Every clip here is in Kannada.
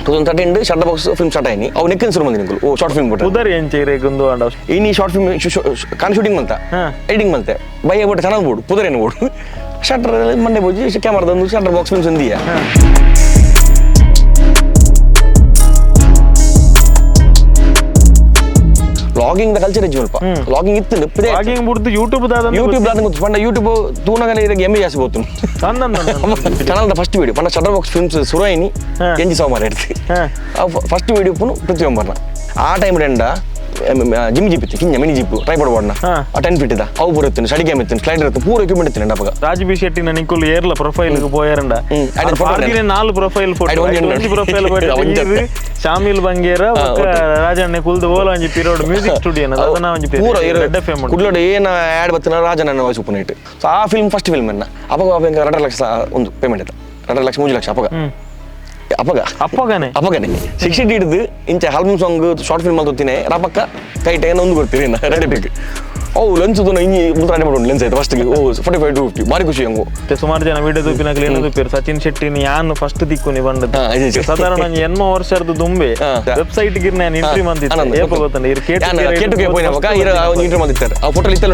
2013 Shutterbox film start ayini. Avu nekken suru mandi nikulu. Oh short film bota. Udar yen cheyre gundu anda. Ini short film kan shooting manta. Editing manta. Bhai bota channel bodu. Pudar enu bodu. Shutter mande boji camera dandu Shutterbox films undiya. Vlogging the culture is well. Vlogging it the vlogging would the YouTube YouTube Tunagana Yemi as both. Channel the first video. Shutterbox films Suraini, Kenji Summer. First video Putumana. Our time renda Jimmy Jeep, mini Jeep, tripod one. A 10 feet. How put it in study game, slider, the poor equipment in Napaga. Sachin Shetty and Nicole Yerla profile Boyanda. I didn't all profile for profile. Shamil Bangera, Rajan Nikul, the whole and period music studio, and other famous. Could add with Rajan and voice upon it. So, our film first film, Apaga Radalax on payment. Radalax Mujak Apaga. Apagane. 60 did the inch album song short film Altine, Rapaka, Kaitan on the Pirina, Reddit. Oh, lunch to the lens at first. Oh, 45 to 50. Marikushango. The Sumarjan video to Pinaclina, Sachin Shetty, Yan, first Tikuni Vanda. Southern and Yenmo or Sir the Dumbe. Website given an entry month. A photo little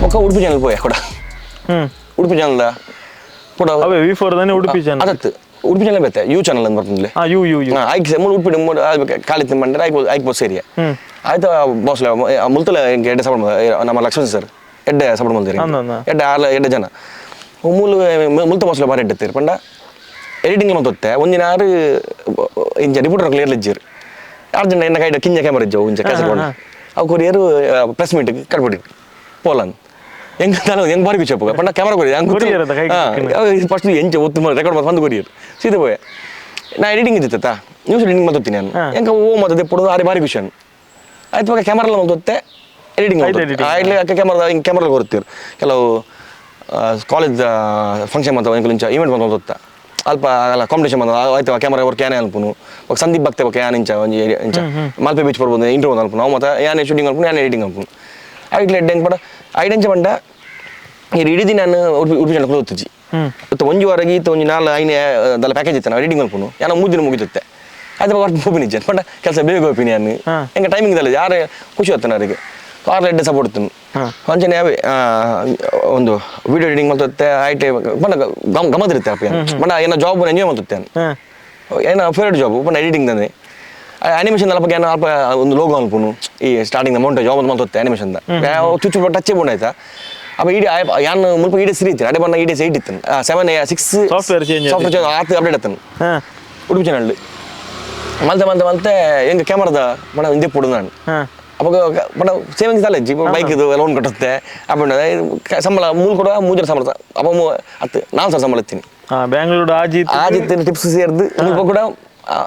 Moka would be channel boy. Udupi channel put away before then Udupi channel. Udupi channel better. You channel and Martin. You. I say more Udupi more Kalitim and I was area. I thought boss Multala get a summer on a Malaxon sir. At the summer at the Jana. Multiple Labaret at Panda. Editing on the one in our in Janiputa clear ledger. Argent and I had a Kenya camera joe in the Casabona. Our courier press meeting, Carpet, Poland. Young barbecue, but a camera first record was one courier. See the way. Now editing it. News reading Matutian. Young woman they put a barbecue. I took a camera on the editing. I like a camera in camera. Hello, college function event on Alpa competition. I took a camera or can Puno, or Sandy Bakta can in Malpe Beach for the intro on Pumata, and shooting on editing. I let them, but I didn't wonder. He read in an original clothes. But when you are a git on the package, and I reading on Puno, and a Mudin Mugit. I don't want to open it, but has a big opinion. And the timing the Yare push out another. Car let the support them. On the video reading, I take Gamadri, but I am a job when I knew to 10. And a fair job, open editing the animation again on the logo on Puno, starting the montage of the animation. To touch a boneta. I am Mulpa series. I don't want to eat 7 6 software change. Software update. Original Malta in the camera, but in the Pudunan. But saving the bike alone got there. Some Mulkura, Muja Samata, Abamo at the Nasa Samalatin. Bangalore Ajit tips here.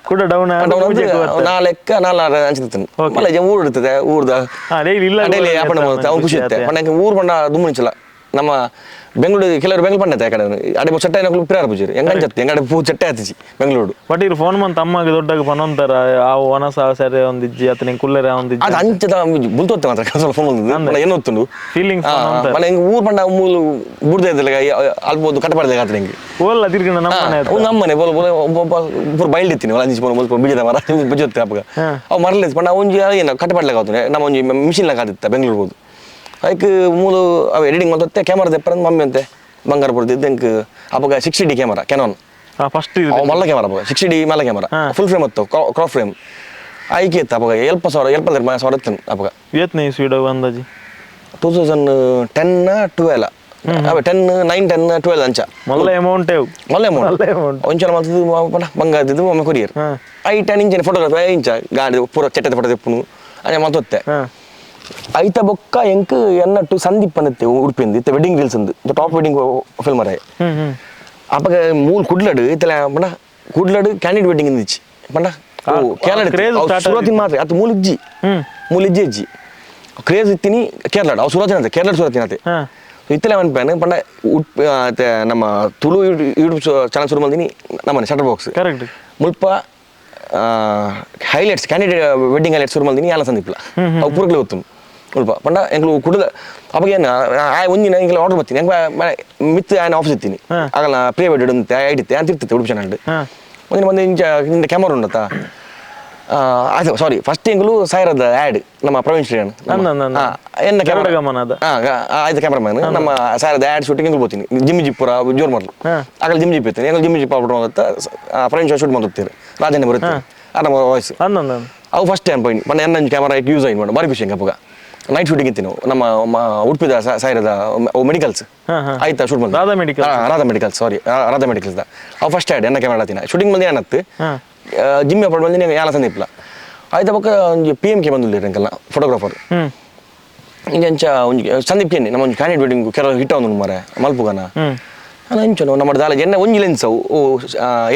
Could have down like Nala Anchitan. Malaja wood to the Urda daily happened about push it. When I can Urban Dumunchula Nama Bangalore Killer Bangalore Academy. I was a time of Prabuji, and I got put a tattoo. Bangalore. What if 1 month Amma got a Pananta, one of us on the Jatan cooler on the Anchata Bultota Castle phone. Feeling but in Urban Burda Albo the Catapar the Gathering. Well, I didn't know for Bildit in Olanjis for Bijamara, Bujataga. Oh, Marlis, but now only in a Catapar, Namonji, Machine like at Bangalore. Like Mulu editing on the camera, the Pramamente, Bangarpur, they think Apaga 60D camera, Canon. First Mala camera, 60D Mala camera, full frame, crop frame. I get Apaga, Elpas or Elpa, my Soratan Apaga. Vietnamese video one the 2010 12. 9, 10, 12 ancha. Mala amount. Banga did my career. I 10 inch photograph, guard, put a chat for the Punu, and I'm on I Boka Yank Yana to Sandy Panate Urpin, the wedding reels and the top wedding film. Apaga Mool Kudlad, Kudlad candid wedding in the Panda. Oh, Suratin Matre at Muliji, Muliji. Crazy Tini, Kerala, Surajan, the Kerala Suratinate. Italian pen, Panda Nama Tulu YouTube channel Surmaldini, Naman Shutterbox. Correct. Mulpa highlights, candidate wedding highlights Surmaldini, Alasandipla. How poor Glotum. ಉಲ್ಪ ಪಂಡ ಎಂಕ್ಲು ಕುಡ್ದ ಅವಾಗ ಏನು ಒಂದಿನ ಎಂಕ್ಲ ಆರ್ಡರ್ ಬರ್ತೀನಿ ಮಿತ್ ಆಯ್ನ ಆಫೀಸ್ ಇರ್ತೀನಿ ಆಗಲ್ಲ ಪ್ರೀ ವೆಡೆಡ್ ಅಂತ ಐಡಿತ್ತೆ ಅಂತ ಇರ್ತೈತೆ ಉಡುಪಿ ಚಾನಲ್ ಒಂದಿನ ಒಂದು ಇಂಚ ಕ್ಯಾಮರಾ ಉಂಡತ್ತಾ ಅದು ಸಾರಿ ಫಸ್ಟ್ ಎಂಗ್ಲು ಸಾಯಿರದ ಆ್ಯಡ್ ನಮ್ಮ ಪ್ರವೀಣ್ ಶ್ರೀಯನ್ ಎನ್ನ ಆಯ್ತು ಕ್ಯಾಮ್ರಾಮನ್ ನಮ್ಮ ಸಾಯಿರದ ಆ್ಯಡ್ ಶೂಟಿಂಗ್ ಎಂಗ್ಲು ಹೋಗ್ತೀನಿ ಜಿಮ್ ಜಿಪ್ಪುರ ಜೋರ್ ಮಾಡಲು ಆಗಲ್ಲ ಜಿಮ್ ಜಿಪ್ ಇರ್ತೀನಿ ಎಂಗ್ಲು ಜಿಮ್ ಜಿಪ್ ಆಗ್ಬಿಟ್ಟು ಅಂತ ಪ್ರವೀಣ್ ಶೂಟ್ ಮಾಡ್ತಿರ್ತೀರಿ ರಾಜನೇ ಬರುತ್ತೆ ನಮ್ಮ ವಾಯ್ಸ್ ಅವು ಫಸ್ಟ್ ಟೈಮ್ ಪಾಯಿಂಟ್ ಪಂಡ ಎನ್ನ ಕ್ಯಾಮರಾ ಯೂಸ್ ಆಗಿ ಮಾಡು ಬಾರಿ ಖುಷಿ ಹಂಗಪ್ಪ ನೈಟ್ ಶೂಟಿಂಗ್ ಇತ್ತು ನಮ್ಮ ಉಡುಪಿದ ಸಾಯಿರದ ಮೆಡಿಕಲ್ಸ್ ಆಯ್ತಾ ಶೂಟ್ ಬಂದು ರಾಧಾ ಮೆಡಿಕಲ್ಸ್ ಸಾರಿ ರಾಧಾ ಮೆಡಿಕಲ್ಸ್ ಅವು ಫಸ್ಟ್ ಆ್ಯಡ್ ಎನ್ನ ಕ್ಯಾಮರಾ ಆಡ್ತೀನಿ ಶೂಟಿಂಗ್ ಬಂದು ಏನತ್ತು ಜಿಮ್ ಅಪ್ಪ ಬಂದು ಯಾಲ ಸಂದಿಪ್ಲ ಆಯ್ತಾ ಪಕ್ಕ ಒಂದು ಪಿ ಎಮ್ ಕೆ ಬಂದಿಲ್ಲ ಅಂಕಲ್ನ ಫೋಟೋಗ್ರಾಫರ್ ಇಂಚ ಒಂದು ಸಂದೀಪ್ ಕೆನ್ನಿ ನಮ್ಮ ಒಂದು ಕ್ಯಾಂಡಿಡೇಟ್ ವೆಡ್ಡಿಂಗ್ ಕೆಲವು ಹಿಟ್ ಒಂದು ಮರೆ ಮಲ್ಪುಗನ ಇಂಚನು ನಮ್ಮ ದಾಲ ಎನ್ನ ಒಂಜಿ ಲೆನ್ಸ್ ಅವು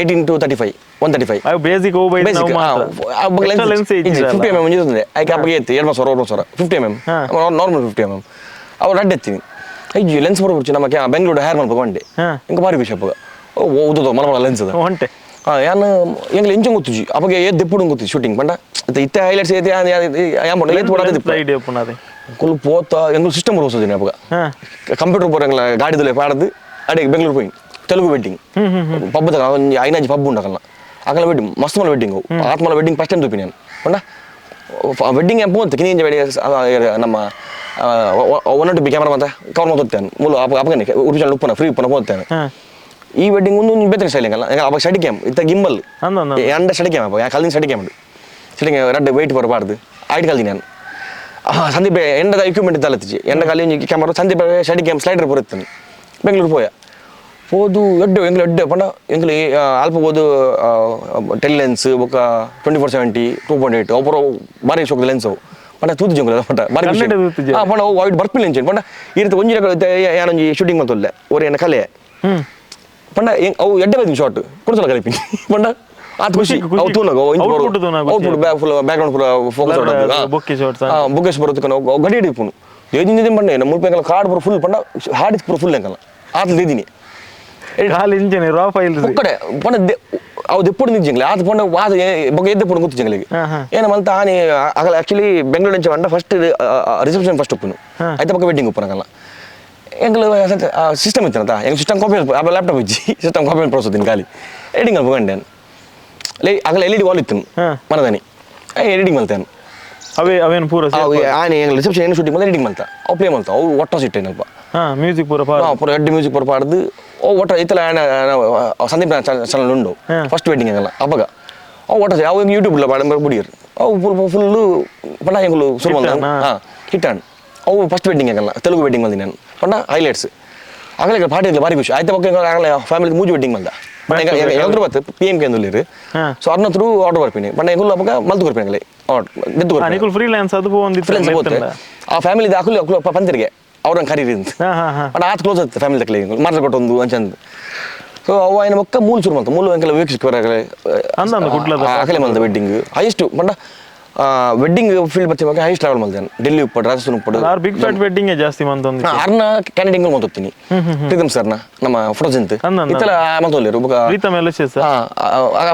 18-35 135 ಬೇಸಿಕ್ ಬೇಸಿಕ್ 50 mm ಒಂಜಿದೆ ಆಯ್ಕೆ ಅಪ್ಪಗೆ ಎತ್ತಿ 2,000 50 mm ನಾರ್ಮಲ್ 50 mm ಅವು ರಡ್ ಎತ್ತೀನಿ ಅಯ್ಯೋ ಲೆನ್ಸ್ ಬರ್ಬಿಡ್ತು ನಮ್ಮ ಬೆಂಗಳೂರು ಹೇರ್ ಮಲ್ಪಗ ಒಂಡೆ ಇಂಕ ಬಾರಿ ಖುಷಿ ಅಪ್ಪಗ ಓದೋದು ಮಲಮಲ ಲೆನ್ಸ್ ಅದ ಹೊಂಟೆ ಯಾನು ಎಂಗ್ಲ ಎಂಚ ಗೊತ್ತಿಜಿ ಅವಾಗ ಎದ್ದೆప్పుడు ಗೊತ್ತಿ ಶೂಟಿಂಗ್ ಪಂಡ ಇತ್ತ ಹೈಲೈಟ್ಸ್ ಐತಿ ಯಾಂಬ ಎದ್ದು ಪಡದೆ ಕುಲ್ ಪೋತ ಎಂಗ್ಲ ಸಿಸ್ಟಮ್ ರೋಸೋದಿನ ಅವಾಗ ಕಂಪ್ಯೂಟರ್ ಬರಂಗ್ಲ ಗಾಡಿದಲೆ ಪಾಡದು ಅಡಿಗೆ ಬೆಂಗಳೂರು ಹೋಗಿ ತೆಲುಗು ವೆಡ್ಡಿಂಗ್ ಪಬ್ಬದ ಒಂದು 5 ಪಬ್ ಉಂಡಕಲ್ಲ ಆಗಲ್ಲ ವೆಡ್ಡಿಂಗ್ ಮಸ್ತ್ ಮಲ ವೆಡ್ಡಿಂಗ್ ಆತ್ಮಲ ವೆಡ್ಡಿಂಗ್ ಫಸ್ಟ್ ಟೈಮ್ ತೂಪಿನಿ ನಾನು ಪಂಡ ವೆಡ್ಡಿಂಗ್ ಎಂಪು ಅಂತ ಕಿನಿ ನಮ್ಮ 1 2 ಕ್ಯಾಮರಾ ಅಂತ ಕವರ್ ಮಾಡ್ತೇನೆ ಮೂಲ ಅಪಗನೆ ಉಡುಪಿ ಚಾನಲ್ ಉಪ್ಪನ ಫ್ರೀ ಉಪ್ಪನ ಹೋಗ್ತೇನೆ ಈ ವೆಡ್ಡಿಂಗ್ ಒಂದು ಬೇರೆ ಸ್ಟೈಲ್ ಅಲ್ಲ ಅವಾಗ ಸ್ಟಡಿ ಕ್ಯಾಮ್ ಇತ್ತ ಗಿಂಬಲ್ ಎಂಡ ಸ್ಟಡಿ ಕ್ಯಾಮ್ ಅಪ್ಪ ಕಲ್ಲಿನ ಸ್ಟಡಿ ಕ್ಯಾಮ್ ಸ್ಟಡಿ ರೆಡ್ ವೆಯ್ಟ್ ಬರಬಾರ್ದು ಆಯ್ತು ಕಲ್ದಿ ನಾನು ಸಂದೀಪ್ ಎಂಡದ ಇಕ್ವಿಪ್ಮೆಂಟ್ ಇದ್ದಲ್ಲತ್ತಿಜಿ ಎಂಡ ಕಾಲಿ camera Sandeep study cam slider ಬರುತ್ತಾನೆ ಬೆಂಗಳೂರು ಹೋದು ಎಡ್ಡು ಎಂಗ್ಲು ಎಡ್ಡೆ ಪಂಡ ಎಂಗ್ಲು ಅಲ್ಪ ಹೋದು ಟೆನ್ ಲೆನ್ಸ್ ಬೊಕ್ಕ 24-70 2.8 ಅವು ಬಾರಿ ಶೋಕದ ಲೆನ್ಸ್ ಅವು ಪಂಡ ತೂತು ಜಂಗುಲ ಪಂಡ ಬಾರಿ ಪಂಡ ವೈಟ್ ಬರ್ಪಿಲ್ಲ ಎಂಚೇನು ಪಂಡ ಈ ರೀತಿ ಒಂಜಿ ಯಾನೊಂಜಿ ಶೂಟಿಂಗ್ ಮಾಡ್ತೊಲ್ಲೆ ಅವ್ರು ಏನ ಕಲೆ ಪಂಡ ಅವು ಎಡ್ಡೆ ಬರ್ತೀನಿ ಶಾರ್ಟ್ ಕೊಡ್ಸಲ್ಲ ಕಲಿಪಿನಿ ಪಂಡ ಆತ ಖುಷಿ ಅವು ತೂನಾಗ output full background full focus ಬುಕ್ಕೇಶ್ ಬರುತ್ತೆ ಅವು ಗಡಿ ಹಿಡಿಪುನು ಏಜಿಂದ ಪಂಡ ನಮ್ಮ ಮುಲ್ಪೆಂಗಲ್ಲ ಕಾರ್ಡ್ ಬರೋ ಫುಲ್ ಪಂಡ ಹಾಡಿಸ್ ಪುರ ಫುಲ್ ಎಂಕಲ್ಲ ಆತಲ್ಲಿ ಇದೀನಿ ಒಕ್ಕಡೆ ಪಂಡ ಅವು ದೆಪ್ಪುಡು ನಿಜ್ಜಿಂಗ್ಲೆ ಆತ ಪಂಡ ವಾದ ಬೊಕ್ಕ ಎದ್ದೆಪ್ಪುಡು ಗೊತ್ತಿಂಗ್ಲಿಗೆ ಏನಂತ ಆನೆ ಆಗಲ್ಲ ಆಕ್ಚುಲಿ ಬೆಂಗಳೂರು ಇಂಚ ಪಂಡ ಫಸ್ಟ್ ರಿಸೆಪ್ಷನ್ ಫಸ್ಟ್ ಒಪ್ಪುನು ಆಯ್ತಾ ಬೊಕ್ಕ ವೆಡ್ಡಿಂಗ್ ಒಪ್ಪನಗಲ್ಲ ಎಂಗ್ಲು ಸಿಸ್ಟಮ್ ಇತ್ತನತ ಎಂಗ್ ಸಿಸ್ಟಮ್ ಕಾಪಿ ಅಪ್ಪ ಲ್ಯಾಪ್ಟಾಪ್ ಇಜ್ಜಿ ಸಿಸ್ಟಮ್ ಕಾಪಿ ಪ್ರೋಸೋದಿನ ಖಾಲಿ ಎಡಿಟಿಂಗ್ ಅಲ್ಪ ಗಂಡೆ ಆಗಲ್ಲ LED ವಾಲ್ ಇತ್ತು ಮನದಾನಿ ಎಡಿಟಿಂಗ್ ಮಲ್ತೇನು ಅವೇನು ಪೂರ ಆನೆ ಎಂಗ್ ರಿಸೆಪ್ಷನ್ ಏನು ಶೂಟಿಂಗ್ ಮಲ್ಲ ಎಡಿಟಿಂಗ್ ಮಲ್ತ ಅವು ಪ್ಲೇ ಮಲ್ತ ಅವು ಒಟ್ಟ ಸಿಟ್ಟೇನಲ್ಪ ಮ್ಯೂಸಿಕ್ ಪೂರ ಎಡ್ಡಿ ಮ್ಯೂಸಿಕ್ ಪೂರ ಪಾಡ್ದು ಒಟ್ಟ ಇತ್ತಲ್ಲ ಸಂದೀಪ್ ಚಾನಲ್ ಉಂಡು ಫಸ್ಟ್ ವೆಡ್ಡಿಂಗ್ ಆಗಲ್ಲ ಅವಾಗ ಅವು ಒಟ್ಟ ಅವು ಯೂಟ್ಯೂಬ್ ಇಲ್ಲ ಪಾಡ ಬುಡಿಯರು ಅವು ಫುಲ್ಲು ಪಂಡ ಎಂಗ್ಲು ಸುರು ಮಲ್ತ ಹಿಟ್ ಆ್ಯಂಡ್ ಅವು ಫಸ್ಟ್ ವೆಡ್ಡಿಂಗ್ ಆಗಲ್ಲ ತೆಲುಗು ವೆಡ್ಡಿಂಗ್ ಮಲ್ದಿ ನಾನು ಪಂಡ ಹೈಲೈಟ್ಸ್ ಆಗಲೇ ಪಾರ್ಟಿ ಇಲ್ಲ ಬಾರಿ ಖುಷಿ ಆಯ್ತಾ ಬಗ್ಗೆ ಆಗಲೇ ಫ್ಯಾಮಿಲಿ ಮೂಜಿ ವೆಡ್ಡಿಂಗ್ ಮಲ್ದ ಎಲ್ಲರೂ ಬತ್ತು PMK ಅಂದುಲ್ಲಿರು ಸೊ ಅದನ್ನ ಥ್ರೂ ಆರ್ಡರ್ ಬರ್ತೀನಿ ಪಂಡ ಎಂಗುಲ್ ಅವಾಗ ಮಲ್ತು ಕೊರ್ಪಿನಗಲೇ ಗೆದ್ದು ಕೊರ್ಪಿನಿ ಫ್ರೀಲಾನ್ಸ್ ಅದು ಒಂದು ಆ ಫ್ಯಾಮಿಲಿ ಅಕುಲು ಪಂತಿರಿಗೆ ಅವ್ರನ್ನ ಕರೀರಿ ಅಂತ ಬಟ್ ಆತ ಕ್ಲೋಸ್ ಆಗ್ತದೆ ಫ್ಯಾಮಿಲಿ ತಕ್ಕಲೆ ಮಾತ್ರ ಕೊಟ್ಟೊಂದು ಅಂಚಂದು ಸೊ ಅವ ಏನು ಮಕ್ಕ ಮೂಲ ಶುರು ಮಾಡ್ತ ಮೂಲ ಎಂಕೆಲ್ಲ ವೀಕ್ಷಕರಾಗಲೇ ಅಕಲೆ ಮಲ್ದ ವೆಡ್ಡಿಂಗ್ ಹೈಯೆಸ್ಟ್ ಪಂಡ ವೆಡ್ಡಿಂಗ್ ಫೀಲ್ಡ್ ಬರ್ತೀವಾಗ ಹೈಯೆಸ್ಟ್ ಟ್ರಾವೆಲ್ ಮಾಡ್ತೇನೆ ಡೆಲ್ಲಿ ಉಪ್ಪಡು ರಾಜಸ್ಥಾನ ಉಪ್ಪಡು ಬಿಗ್ ಫ್ಯಾಟ್ ವೆಡ್ಡಿಂಗ್ ಜಾಸ್ತಿ ಮಂತೊಂದು ಅರ್ನ ಕ್ಯಾಂಡಿಡೇಟ್ ಮಾಡ್ತೀನಿ ಪ್ರೀತಮ್ ಸರ್ನ ನಮ್ಮ ಫೋಟೋಸ್ ಅಂತ ಇತ್ತಲ್ಲ ಮತ್ತೊಂದು ಪ್ರೀತಮ್ ಎಲ್ಲ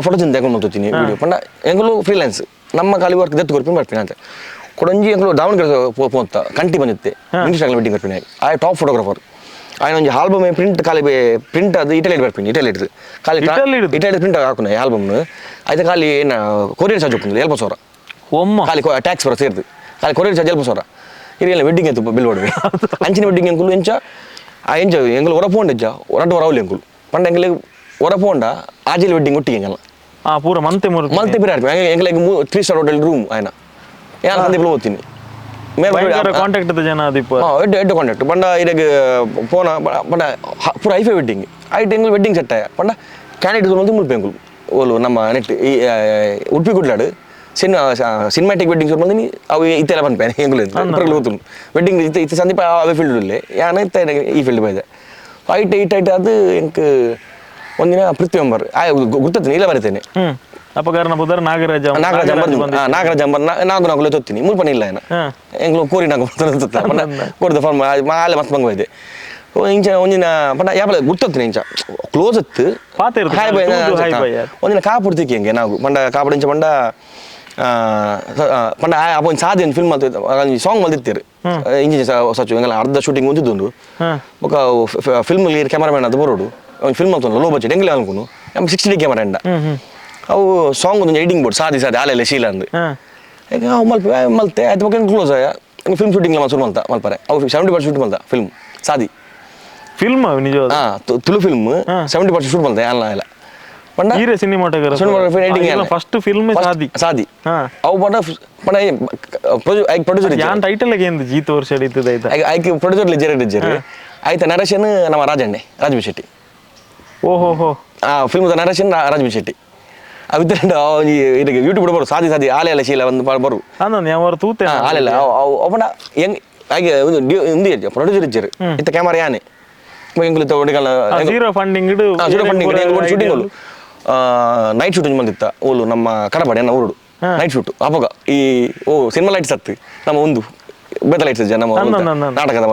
ಫೋಟೋಸ್ ಅಂತ ಯಾಕೊಂಡು ಮಾಡ್ತೀನಿ ವಿಡಿಯೋ ಪಂಡ ಎಂಗಲು ಫ್ರೀಲಾನ್ಸ್ ನಮ್ಮ ಖಾಲಿ ವರ್ಕ್ ದತ್ತು ಕೊರ್ಪಿನ ಬರ್ತೀನಿ ಅಂತ ಕೊಡಂಜಿ ಎಂಗಲು ದಾವಣಗೆರೆ ಪೋಂತ ಕಂಟಿ ಬಂದಿತ್ತೆ ಇಂಗ್ಲೀಷ್ ವೆಡ್ಡಿಂಗ್ ಬರ್ತೀನಿ ಆ ಟಾಪ್ ಫೋಟೋಗ್ರಾಫರ್ ఆయన ಒಂದು ಆಲ್ಬಮ್ ಪ್ರಿಂಟ್ ಖಾಲಿ ಪ್ರಿಂಟ್ ಅದು ಇಟಲಿ ಬರ್ತೀನಿ ಇಟಲಿ ಖಾಲಿ ಇಟಲಿ ಪ್ರಿಂಟ್ ಹಾಕೋಣ ಆಲ್ಬಮ್ನು ಆಯ್ತು ಖಾಲಿ ಏನು ಕೊರಿಯರ್ ಚಾರ್ಜ್ ಹೋಗ್ತೀನಿ 7,000 ಖಾಲಿ ಟ್ಯಾಕ್ಸ್ ಬರೋ ಸೇರ್ದು ಖಾಲಿ ಕೊರಿಯರ್ ಚಾರ್ಜ್ 7,000 ಇರಲಿಲ್ಲ ವೆಡ್ಡಿಂಗ್ ಆಯ್ತು ಬಿಲ್ ಹೊಡ್ರಿ ಅಂಚಿನ ವೆಡ್ಡಿಂಗ್ ಎಂಕುಲು ಎಂಚ ಆ ಎಂಚ ಎಂಗಲು ಹೊರಪೋಂಡ ಎಂಚ ಹೊರಟು ಹೊರವಲಿ ಎಂಕುಲು ಪಂಡ ಎಂಗಲಿ ಹೊರಪೋಂಡ ಆಜಿಲ್ ವೆಡ್ಡಿಂಗ್ ಒಟ್ಟಿಗೆ ಎಂಗಲ್ಲ ಪೂರ ಮಂತೆ ಬಿರ ಎಂಗಲಿಗೆ 3 ಸ್ಟಾರ್ ಹೋಟೆಲ್ ರೂಮ್ ఆయన ಯಾರು ಸಂದೀಪ್ಲು ಹೋಗ್ತೀನಿ ಕಾಂಟ್ಯಾಕ್ಟ್ ಜನ ಎಡ್ಡು ಕಾಂಟ್ಯಾಕ್ಟ್ ಪಂಡ ಇದಾಗ ಫೋನ ಪಂಡ ಪೂರ ಹೈಫೈ ವೆಡ್ಡಿಂಗ್ ಐಟ್ ಎಂಗಲ್ ವೆಡ್ಡಿಂಗ್ ಸೆಟ್ ಪಂಡ ಕ್ಯಾಂಡಿಡೇಟ್ ಮಂದಿ ಮುಲ್ಪೆ ಎಂಕುಲು ಓಲು ನಮ್ಮ ನೆಟ್ ಉಡುಪಿ ಗುಡ್ಲಾಡು ಸಿನಿಮ್ಯಾಟಿಕ್ ವೆಡ್ಡಿಂಗ್ ಶೂಟ್ ಬಂದಿನಿ ಅವು ಇತ್ತೆಲ್ಲ ಬಂದ್ಪೇನೆ ಹೆಂಗುಲು ಹೋತು ವೆಡ್ಡಿಂಗ್ ಇತ್ತು ಸಂದೀಪ ಅವೇ ಫೀಲ್ಡ್ ಯಾನ ಇತ್ತ ಈ ಫೀಲ್ಡ್ ಬೈದೆ ಐಟ್ ಅದು ಎಂಕ್ ಒಂದಿನ ಪೃಥ್ವಿ ಅಂಬರ್ ಗೊತ್ತೇನೆ ಇಲ್ಲ ಬರ್ತೇನೆ ನಾಗರಾಜ ಅಂಬರ್ ನಾಗು ತೊತ್ತೀನಿ ಮುಲ್ಪನ ಇಲ್ಲ ಏನ ಎಂಗ್ಲು ಕೋರಿ ನಾಗು ಕೊಡ್ದ ಫಾರ್ಮ್ ಮಾಲೆ ಮಸ್ತ್ ಬಂಗ ಇದೆ ಇಂಚ ಒಂದಿನ ಪಂಡ ಯಾಪಲ ಗುರ್ತತ್ತೀನಿ ಇಂಚ ಕ್ಲೋಸ್ ಅತ್ತು ಒಂದಿನ ಕಾಪುಡ್ತಿಕ್ಕಿ ಹೆಂಗೆ ನಾವು ಪಂಡ ಕಾಪುಡು ಇಂಚ ಪಂಡ ಪಂಡ ಅಪ್ಪ ಒಂದು ಸಾಧಿ ಒಂದು ಫಿಲ್ಮ್ ಮಾಡ್ತಿದ್ದೆ ಸಾಂಗ್ ಮಲ್ದಿರ್ತೀರಿ ಇಂಜಿನ್ ಸಚ್ಚು ಹಿಂಗೆಲ್ಲ ಅರ್ಧ ಶೂಟಿಂಗ್ ಒಂದಿದ್ದು ಬೊಕ ಫಿಲ್ಮ್ ಕ್ಯಾಮರಾಮ್ಯಾನ್ ಅದು ಬರೋಡು ಒಂದು ಫಿಲ್ಮ್ ಆಗ್ತಾನೆ ಲೋ ಬಜೆಟ್ ಹೆಂಗಿಲ್ಲ ಅನ್ಕೊಂಡು ನಮ್ಗೆ 60D ಕ್ಯಾಮರಾ ಎಂಡ ಅವು ಸಾಂಗ್ ಒಂದು ಎಡಿಟಿಂಗ್ ಬೋರ್ಡ್ ಸಾದಿ ಆಲೆಲ್ಲ ಶೀಲ ಅಂದು ಈಗ ಅವು ಮಲ್ತೆ ಆಯ್ತು ಬಗ್ಗೆ ಕ್ಲೋಸ್ ಆಯ ಫಿಲ್ಮ್ ಶೂಟಿಂಗ್ ಶುರು ಮಲ್ತ ಮಲ್ಪಾರೆ ಅವು 70% ಶೂಟ್ ಮಲ್ತ ಫಿಲ್ಮ್ ಸಾದಿ ಫಿಲ್ಮ್ ನಿಜ ತುಳು ಫಿಲ್ಮ್ 70% ಶೂಟ್ ಮಲ್ತೆ ಅಲ್ಲ ಎಲ್ಲ ಪಂಡ ಹೀರೆ ಸಿನಿಮಾಟೋಗ್ರಾಫರ್ ಎಡಿಟಿಂಗ್ ಫಸ್ಟ್ ಫಿಲ್ಮ್ ಸಾದಿ ಅವು ಪಂಡ ಪ್ರೊಡ್ಯೂಸರ್ ಯಾನ್ ಟೈಟಲ್ ಏನು ಜೀತ್ ವರ್ಷ ಹಿಡಿತದ ಐಕ್ ಪ್ರೊಡ್ಯೂಸರ್ ಲಿಜರ್ ಆಯ್ತಾ ನರೇಶನ್ ನಮ್ಮ ರಾಜಬಿ ಶೆಟ್ಟಿ ಓಹೋ ಆ ಫಿಲ್ಮ್ ನರೇಶನ್ ರಾಜಬಿ ಶೆಟ್ಟಿ ಅವಿದ್ದ ಇದಕ್ಕೆ ಯೂಟ್ಯೂಬ್ ಬರು ಸಾದಿ ಆಲೆಲ್ಲ ಶೀಲ ಒಂದು ಬರು ಆಲೆಲ್ಲ ಅವನ ಹೆಂಗ್ ಹಾಗೆ ಒಂದು ಪ್ರೊಡ್ಯೂಸರ್ ಇಜ್ಜರು ಇತ್ತ ಕ್ಯಾಮರಾ ಯಾನೆ zero funding shooting night shooting ಬಂದಿತ್ತ ಓಲು ನಮ್ಮ ಕಡಬಾಡಿ ಅನ್ನ ಊರುಡು ನೈಟ್ ಶೂಟ್ ಅವಾಗ ಈ ಸಿನಿಮಾ ಲೈಟ್ಸ್ ಹತ್ತು ನಮ್ಮ ಒಂದು ಬೆತ್ತ ಲೈಟ್ಸ್ ನಮ್ಮ ನಾಟಕದ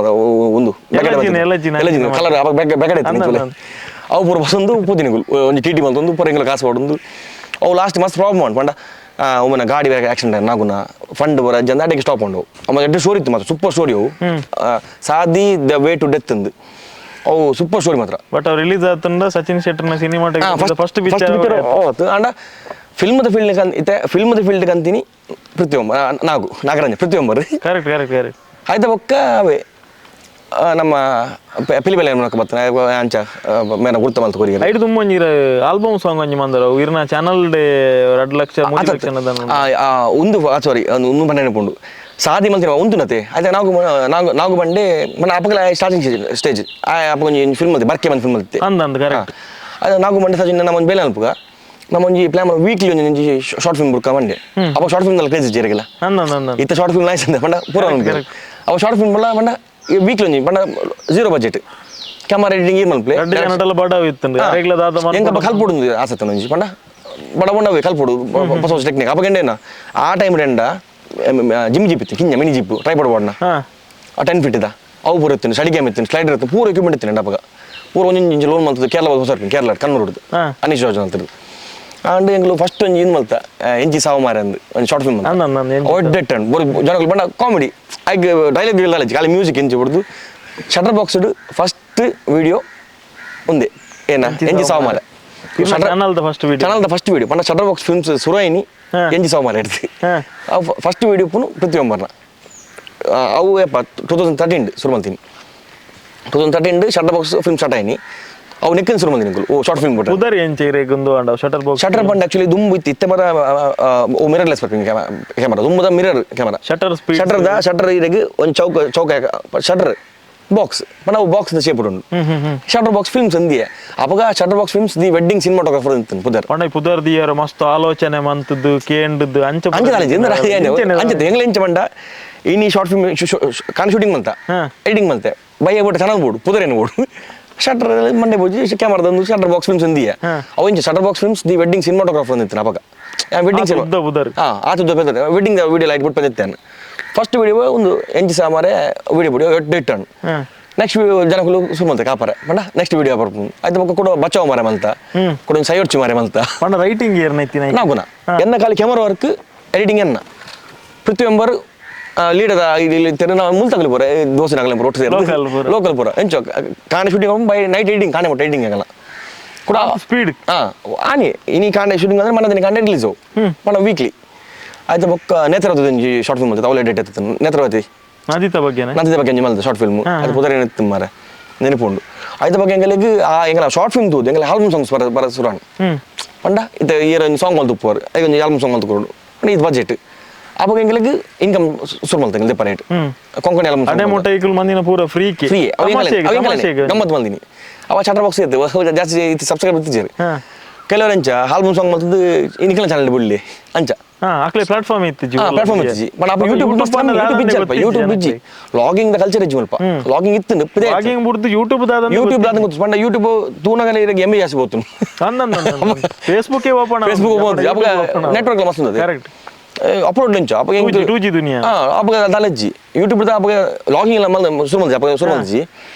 ಒಂದು ಕಲರ್ ಬೆಗಡೆ ಅವು ಪೂರ ಬಸ್ ಒಂದು ಪೂತಿನಿಗಳು ಒಂದು ಟಿ ಟಿ ಒಂದು ಪೂರ ಹಿಂಗೆಲ್ಲ ಕಾಸು ಹೊಡೊಂದು ಅವು ಲಾಸ್ಟ್ ಮಸ್ತ್ ಪ್ರಾಬ್ಲಮ್ ಮಾಡಿ ಪಂಡ ಒಮ್ಮೆ ಗಾಡಿ ಬೇರೆ ಆಕ್ಸಿಡೆಂಟ್ ನಾಗುನ ಫಂಡ್ ಬರ ಜನ ಅಡಿಗೆ ಸ್ಟಾಪ್ ಉಂಡು ಆಮೇಲೆ ಎಡ್ಡೆ ಸ್ಟೋರಿ ಇತ್ತು ಮಾತ್ರ ಸೂಪರ್ ಸ್ಟೋರಿ ಅವು ಸಾದಿ ದ ವೇ ಟು ಡೆತ್ ಅಂದು ಅವು ಸೂಪರ್ ಸ್ಟೋರಿ ಮಾತ್ರ ಬಟ್ ಅವ್ರು ರಿಲೀಸ್ ಆತಂದ ಸಚಿನ್ ಶೆಟ್ಟರ್ನ ಸಿನಿಮಾ ಫಸ್ಟ್ ಅಂಡ ಫಿಲ್ಮದ ಫೀಲ್ಡ್ ಕಂತೀನಿ ಪ್ರತಿಯೊಬ್ಬ ನಾಗರಂಜ ಪ್ರತಿಯೊಬ್ಬರು ಕರೆಕ್ಟ್ ಆಯ್ತಾ ಬೊಕ್ಕ ಅವೇ ನಮ್ಮ ಪಿಲಿಬೆಲೆ ಬರ್ತಾನೆ ಅಂಚ ಮೇನ ಗುರ್ತ ಮಲ್ತ ಕೋರಿ ಐದು ತುಂಬ ಒಂಜಿ ಆಲ್ಬಮ್ ಸಾಂಗ್ ಒಂಜಿ ಮಂದರ ಇರ್ನ ಚಾನಲ್ ಡೇ 2 ಲಕ್ಷ 3 ಲಕ್ಷ ಒಂದು ಸಾರಿ ಒಂದು ಬಂಡೆ ನೆನಪುಂಡು ಸಾದಿ ಮಲ್ತಿನ ಒಂದುನತೆ ಆಯ್ತಾ ನಾವು ಬಂಡೆ ಮನ ಅಪಗಲ ಸ್ಟಾರ್ಟಿಂಗ್ ಸ್ಟೇಜ್ ಅಪ್ಪ ಒಂಜಿ ಫಿಲ್ಮ್ ಮಲ್ತಿ ಬರ್ಕೆ ಬಂದು ಫಿಲ್ಮ್ ಮಲ್ತಿ ಅಂದ ಕರೆಕ್ಟ್ ಅದು ನಾವು ಬಂಡೆ ಸಚಿನ್ ನಮ್ಮ ಒಂದು ಬೇಲೆ ಅನ್ಪುಗ ನಮ್ಮ ಒಂಜಿ ಪ್ಲಾನ್ ವೀಕ್ಲಿ ಒಂಜಿ ಶಾರ್ಟ್ ಫಿಲ್ಮ್ ಬುಡ್ಕ ಬಂಡೆ ಅಪ್ಪ ಶಾರ್ಟ್ ಫಿಲ್ಮ್ ಕ್ರೇಜ್ ಜೇರಿಗಿಲ್ಲ ಇತ್ತ ಶಾರ್ಟ್ ಫಿಲ್ಮ್ ನೈಸ್ ಅಂದೆ ಬಂಡ ಪೂರ ಅವ ಶಾರ್ಟ್ ಫಿಲ್ಮ್ ಬಲ್ಲ ಬಂಡ ವೀಕ್ಲಿ ಒಂಜಿ ಬಂಡ 0 ಬಜೆಟ್ ಕ್ಯಾಮರಾ ಎಡಿಟಿಂಗ್ ಏನು ಮಲ್ಪ್ಲೆ ಹೆಂಗಪ್ಪ ಕಲ್ಪೊಡು ಆಸತ್ತ ಒಂಜಿ ಬಂಡ ಬಡ ಬಂಡವೇ ಕಲ್ಪೊಡು ಹೊಸ ಹೊಸ ಟೆಕ್ನಿಕ್ ಅಪ್ಪ ಗಂಡೇನ ಆ ಟೈಮ್ ರೆಂಡ ಜಿಮ್ ಜೀಪ್ ಇತ್ತು ಕಿಂಜ ಮಿನಿ ಜೀಪ್ ಟ್ರೈಪಾಡ್ ಬಾಡ್ನ 10 ಫೀಟ್ ಇದ ಅವು ಪೂರ ಇತ್ತು ಸ್ಲೈಡ್ ಗೇಮ್ ಇತ್ತು ಸ್ಲೈಡರ್ ಇತ್ತು ಪೂರ ಎಕ್ವಿಪ್ಮೆಂಟ್ ಇತ್ತು ಅಪ್ಪಗ ಪೂರ ಒಂಜಿ ಲೋನ್ ಮಲ್ತದ್ದು ಕೇರಳ ಹೊಸ ಕೇರಳ ಕನ್ನೂರ್ದು ಅನೀಶ್ ರಾಜನ್ ಅಂತದ್ದು ಅಂಡ್ ಎಂಗ್ಲು ಫಸ್ಟ್ ಒಂಜಿ ಏನು ಮಲ್ತ ಎಂಜಿ ಸಾವುಮಾರ ಅಂದು ಒಂದು ಶಾರ್ಟ್ ಫಿಲ್ಮ್ ಒಡ್ಡೆಟ್ ಅಂಡ್ ಬೋರ್ ಜನಗಳು ಬಂಡ ಕಾಮಿಡಿ ಆಗ ಡೈಲಾಗ್ ಇಲ್ಲ ಖಾಲಿ ಮ್ಯೂಸಿಕ್ ಎಂಜಿ ಹೊಡೆದು ಶಟರ್ ಬಾಕ್ಸ್ ಫಸ್ಟ್ ವಿಡಿಯೋ ಒಂದೇ ಏನ ಎಂಜಿ ಸಾವುಮಾರ ಚಾನಲ್ದ ಫಸ್ಟ್ ವಿಡಿಯೋ ಪಂಡ ಶಟರ್ ಬಾಕ್ಸ್ ಫಿಲ್ಮ್ಸ್ ಸುರಾಯಿನಿ ಎಂಜಿ ಸಾವುಮಾರ ಇಡ್ತಿ ಅವು ಫಸ್ಟ್ ವಿಡಿಯೋ ಪುನು ಪ್ರತಿಯೊಬ್ಬರನ್ನ ಅವು ಯಪ್ಪ 2013 ಶುರು ಮಾಡ್ತೀನಿ 2013 ಶಟರ್ ಬಾಕ್ಸ್ ಫಿಲ್ಮ್ ಸ್ಟಾರ್ಟ್ ಆಯ್ನಿ ಅವು ನೆಕ್ಕಿನ ಶುರು ಮಂದಿ ನಿಂಗಳು ಓ ಶಾರ್ಟ್ ಫಿಲ್ಮ್ ಬಿಟ್ಟು ಉದರ್ ಎಂಚೆರೆಗೊಂದು ಅಂಡ ಶಟರ್ ಬಂಡ್ ಆಕ್ಚುಲಿ ದುಂಬು ಇತ್ತು ಇತ್ತೆ ಮರ ಓ ಮಿರರ್ಲೆಸ್ ಬರ್ತೀನಿ ಕ್ಯಾಮರಾ ದುಂಬದ ಮಿರರ್ ಕ್ಯಾಮರಾ ಶಟರ್ ಇರೆಗೆ ಒಂದು ಚೌಕ ಶಟರ್ ಬಾಕ್ಸ್ ನಾವು ಬಾಕ್ಸ್ ಶೇಪ್ ಉಂಟು ಶಟರ್ ಬಾಕ್ಸ್ ಫಿಲ್ಮ್ಸ್ ಅಂದಿಯೇ ಅವಾಗ shutter Box Films the wedding cinematographer ಅಂತ ಪುದರ್ ದಿಯರ ಮಸ್ತ್ ಆಲೋಚನೆ ಮಂತದ್ದು ಕೇಂಡದ್ದು ಅಂಚೆ ಎಂಚ ಬಂಡ ಇನಿ ಶಾರ್ಟ್ ಫಿಲ್ಮ್ ಕಾನ್ ಶೂಟಿಂಗ್ ಮಂತ ಎಡಿಟಿಂಗ್ ಮಂತೆ ಬೈ ಬೋಟ್ ಚಾನಲ್ ಬೋರ್ಡು ಪುದರೇನು ಬೋರ್ಡು ಶಟರ್ ಮಂಡೆ ಬೋಜಿ ಕ್ಯಾಮರಾದಂದು ಶಟರ್ ಬಾಕ್ಸ್ ಫಿಲ್ಮ್ಸ್ ಅಂದಿಯೇ ಅವು ಇಂಚ Shutter Box Films the wedding cinematographer ಅಂದಿತ್ತು ಅವಾಗ ವೆಡ್ಡಿಂಗ್ ವೆಡ್ಡಿಂಗ್ ವಿಡಿಯೋ ಲೈಟ್ ಬಿಟ್ಟು ಬಂದಿತ್ತೇನೆ ಫಸ್ಟ್ ವಿಡಿಯೋ ಒಂದು ಎಂಜಿ ಸಾಮಾರೆ ವಿಡಿಯೋ ಬಿಡಿಯೋ ಇಟ್ಟಣ್ಣು ನೆಕ್ಸ್ಟ್ ವಿಡಿಯೋ ಜನಗಳು ಸುಮ್ಮಂತೆ ಕಾಪಾರ ಬಣ್ಣ ನೆಕ್ಸ್ಟ್ ವಿಡಿಯೋ ಬರ್ಬೋದು ಆಯ್ತು ಮಕ್ಕ ಕೂಡ ಬಚಾವ್ ಮಾರೆ ಮಲ್ತ ಕೂಡ ಸೈಡ್ಚಿ ಮಾರೆ ಮಲ್ತ ಬಣ್ಣ ರೈಟಿಂಗ್ ನಾಗುನ ಎನ್ನ ಖಾಲಿ ಕ್ಯಾಮರಾ ವರ್ಕ್ ಎಡಿಟಿಂಗ್ ಎನ್ನ ಪ್ರತಿಯೊಬ್ಬರು ಲೀಡದ ಇಲ್ಲಿ ನಾವು ಮುಲ್ತಗಲಿ ಪೂರ ದೋಸೆ ನಗಲಿ ಪೂರ ಒಟ್ಟು ಲೋಕಲ್ ಪೂರ ಎಂಚೋ ಕಾಣೆ ಶೂಟಿಂಗ್ ಬೈ ನೈಟ್ ಎಡಿಟಿಂಗ್ ಕಾಣೆ ಬಿಟ್ಟು ಎಡಿಟಿಂಗ್ ಆಗಲ್ಲ ಕೂಡ ಸ್ಪೀಡ್ ಆನಿ ಇನಿ ಕಾಣೆ ಶೂಟಿಂಗ್ ಅಂದ್ರೆ ಮನದಿನ ಕಾಣೆ ರಿಲೀಸ್ ಬಣ್ಣ ವೀಕ್ಲಿ ಆಯ್ತು ಬೊಕ್ಕ ನೇತ್ರಾವತಿ ಶಾರ್ಟ್ ಫಿಲ್ಮ್ ಅವಳೆ ಡೇಟ್ ಇತ್ತು ನೇತ್ರಾವತಿ ನದಿತ ಬಗ್ಗೆ ಮಲ್ದ ಶಾರ್ಟ್ ಫಿಲ್ಮ್ ಅದು ಪುದರ ಏನಿತ್ತು ಮಾರೆ ನೆನಪುಂಡು ಆಯ್ತು ಬಗ್ಗೆ ಎಂಗಲಿಗೆ ಎಂಗಲ ಶಾರ್ಟ್ ಫಿಲ್ಮ್ ತೂದು ಎಂಗಲ ಆಲ್ಬಮ್ ಸಾಂಗ್ಸ್ ಬರ ಸುರಾಣ ಪಂಡ ಇದು ಈರ ಸಾಂಗ್ ಮಲ್ತು ಉಪ್ಪುವರು ಈಗ ಒಂದು ಆಲ್ಬಮ್ ಸಾಂಗ್ ಮಲ್ತು ಕೊಡು ಇದು ಬಜೆಟ್ ಅವಾಗ ಎಂಗಲಿಗೆ ಇನ್ಕಮ್ ಸುರು ಮಲ್ತ ದೆಪ್ಪ ರೇಟ್ ಕೊಂಕಣಿ ಆಲ್ಬಮ್ ಅದೇ ಮೊಟ್ಟೈಕಲ್ ಮಂದಿನ ಪೂರ ಫ್ರೀ ಗಮ್ಮತ್ ಮಂದಿನಿ ಅವ ಶಟರ್ ಬಾಕ್ಸ್ ಇತ್ತು ಜಾಸ್ತಿ ಸಬ್ಸ್ಕ್ರೈಬ್ ಇತ್ತಿದ್ದಾರೆ ಕೆಲವರು ಅಂಚ ಆಲ್ಬಮ್ ಸಾಂಗ್ ಮಲ್ತದ್ದು ಇನ್ಕಲ ಚಾನಲ್ ಬಿಡ್ಲಿ ಅಂಚ ಪ್ಲಾಟ್ಫಾರ್ಮ್ ಇತ್ತು ಬಟ್ ಅಪ್ಪ ಯೂಟ್ಯೂಬ್ ಬಿಜ್ಜಿ ಲಾಗಿಂಗ್ ದ ಕಲ್ಚರ್ ಇಜ್ಜಿ ಮಲ್ಪ ಲಾಗಿಂಗ್ ಇತ್ತು ಲಾಗಿಂಗ್ ಬಿಡ್ದು ಯೂಟ್ಯೂಬ್ ಗೊತ್ತು ಪಂಡ ಯೂಟ್ಯೂಬ್ ತೂನಗಲ ಇರಗೆ ಎಮ್ಮೆ ಜಾಸ್ತಿ ಹೋಗ್ತು ಫೇಸ್ಬುಕ್ ಓಪನ್ ನೆಟ್ವರ್ಕ್ ಮಸ್ತ್ ಕರೆಕ್ಟ್ ಅಪ್ಲೋಡ್ ಲಿಂಚ ಅಪ್ಪ 2G ದುನಿಯಾ ಅಪ್ಪ ದಲಜ್ಜಿ ಯೂಟ್ಯೂಬ್ ಅಪ್ಪ ಲಾಗಿಂಗ್ ಎಲ್ಲ ಸುರು ಸುರು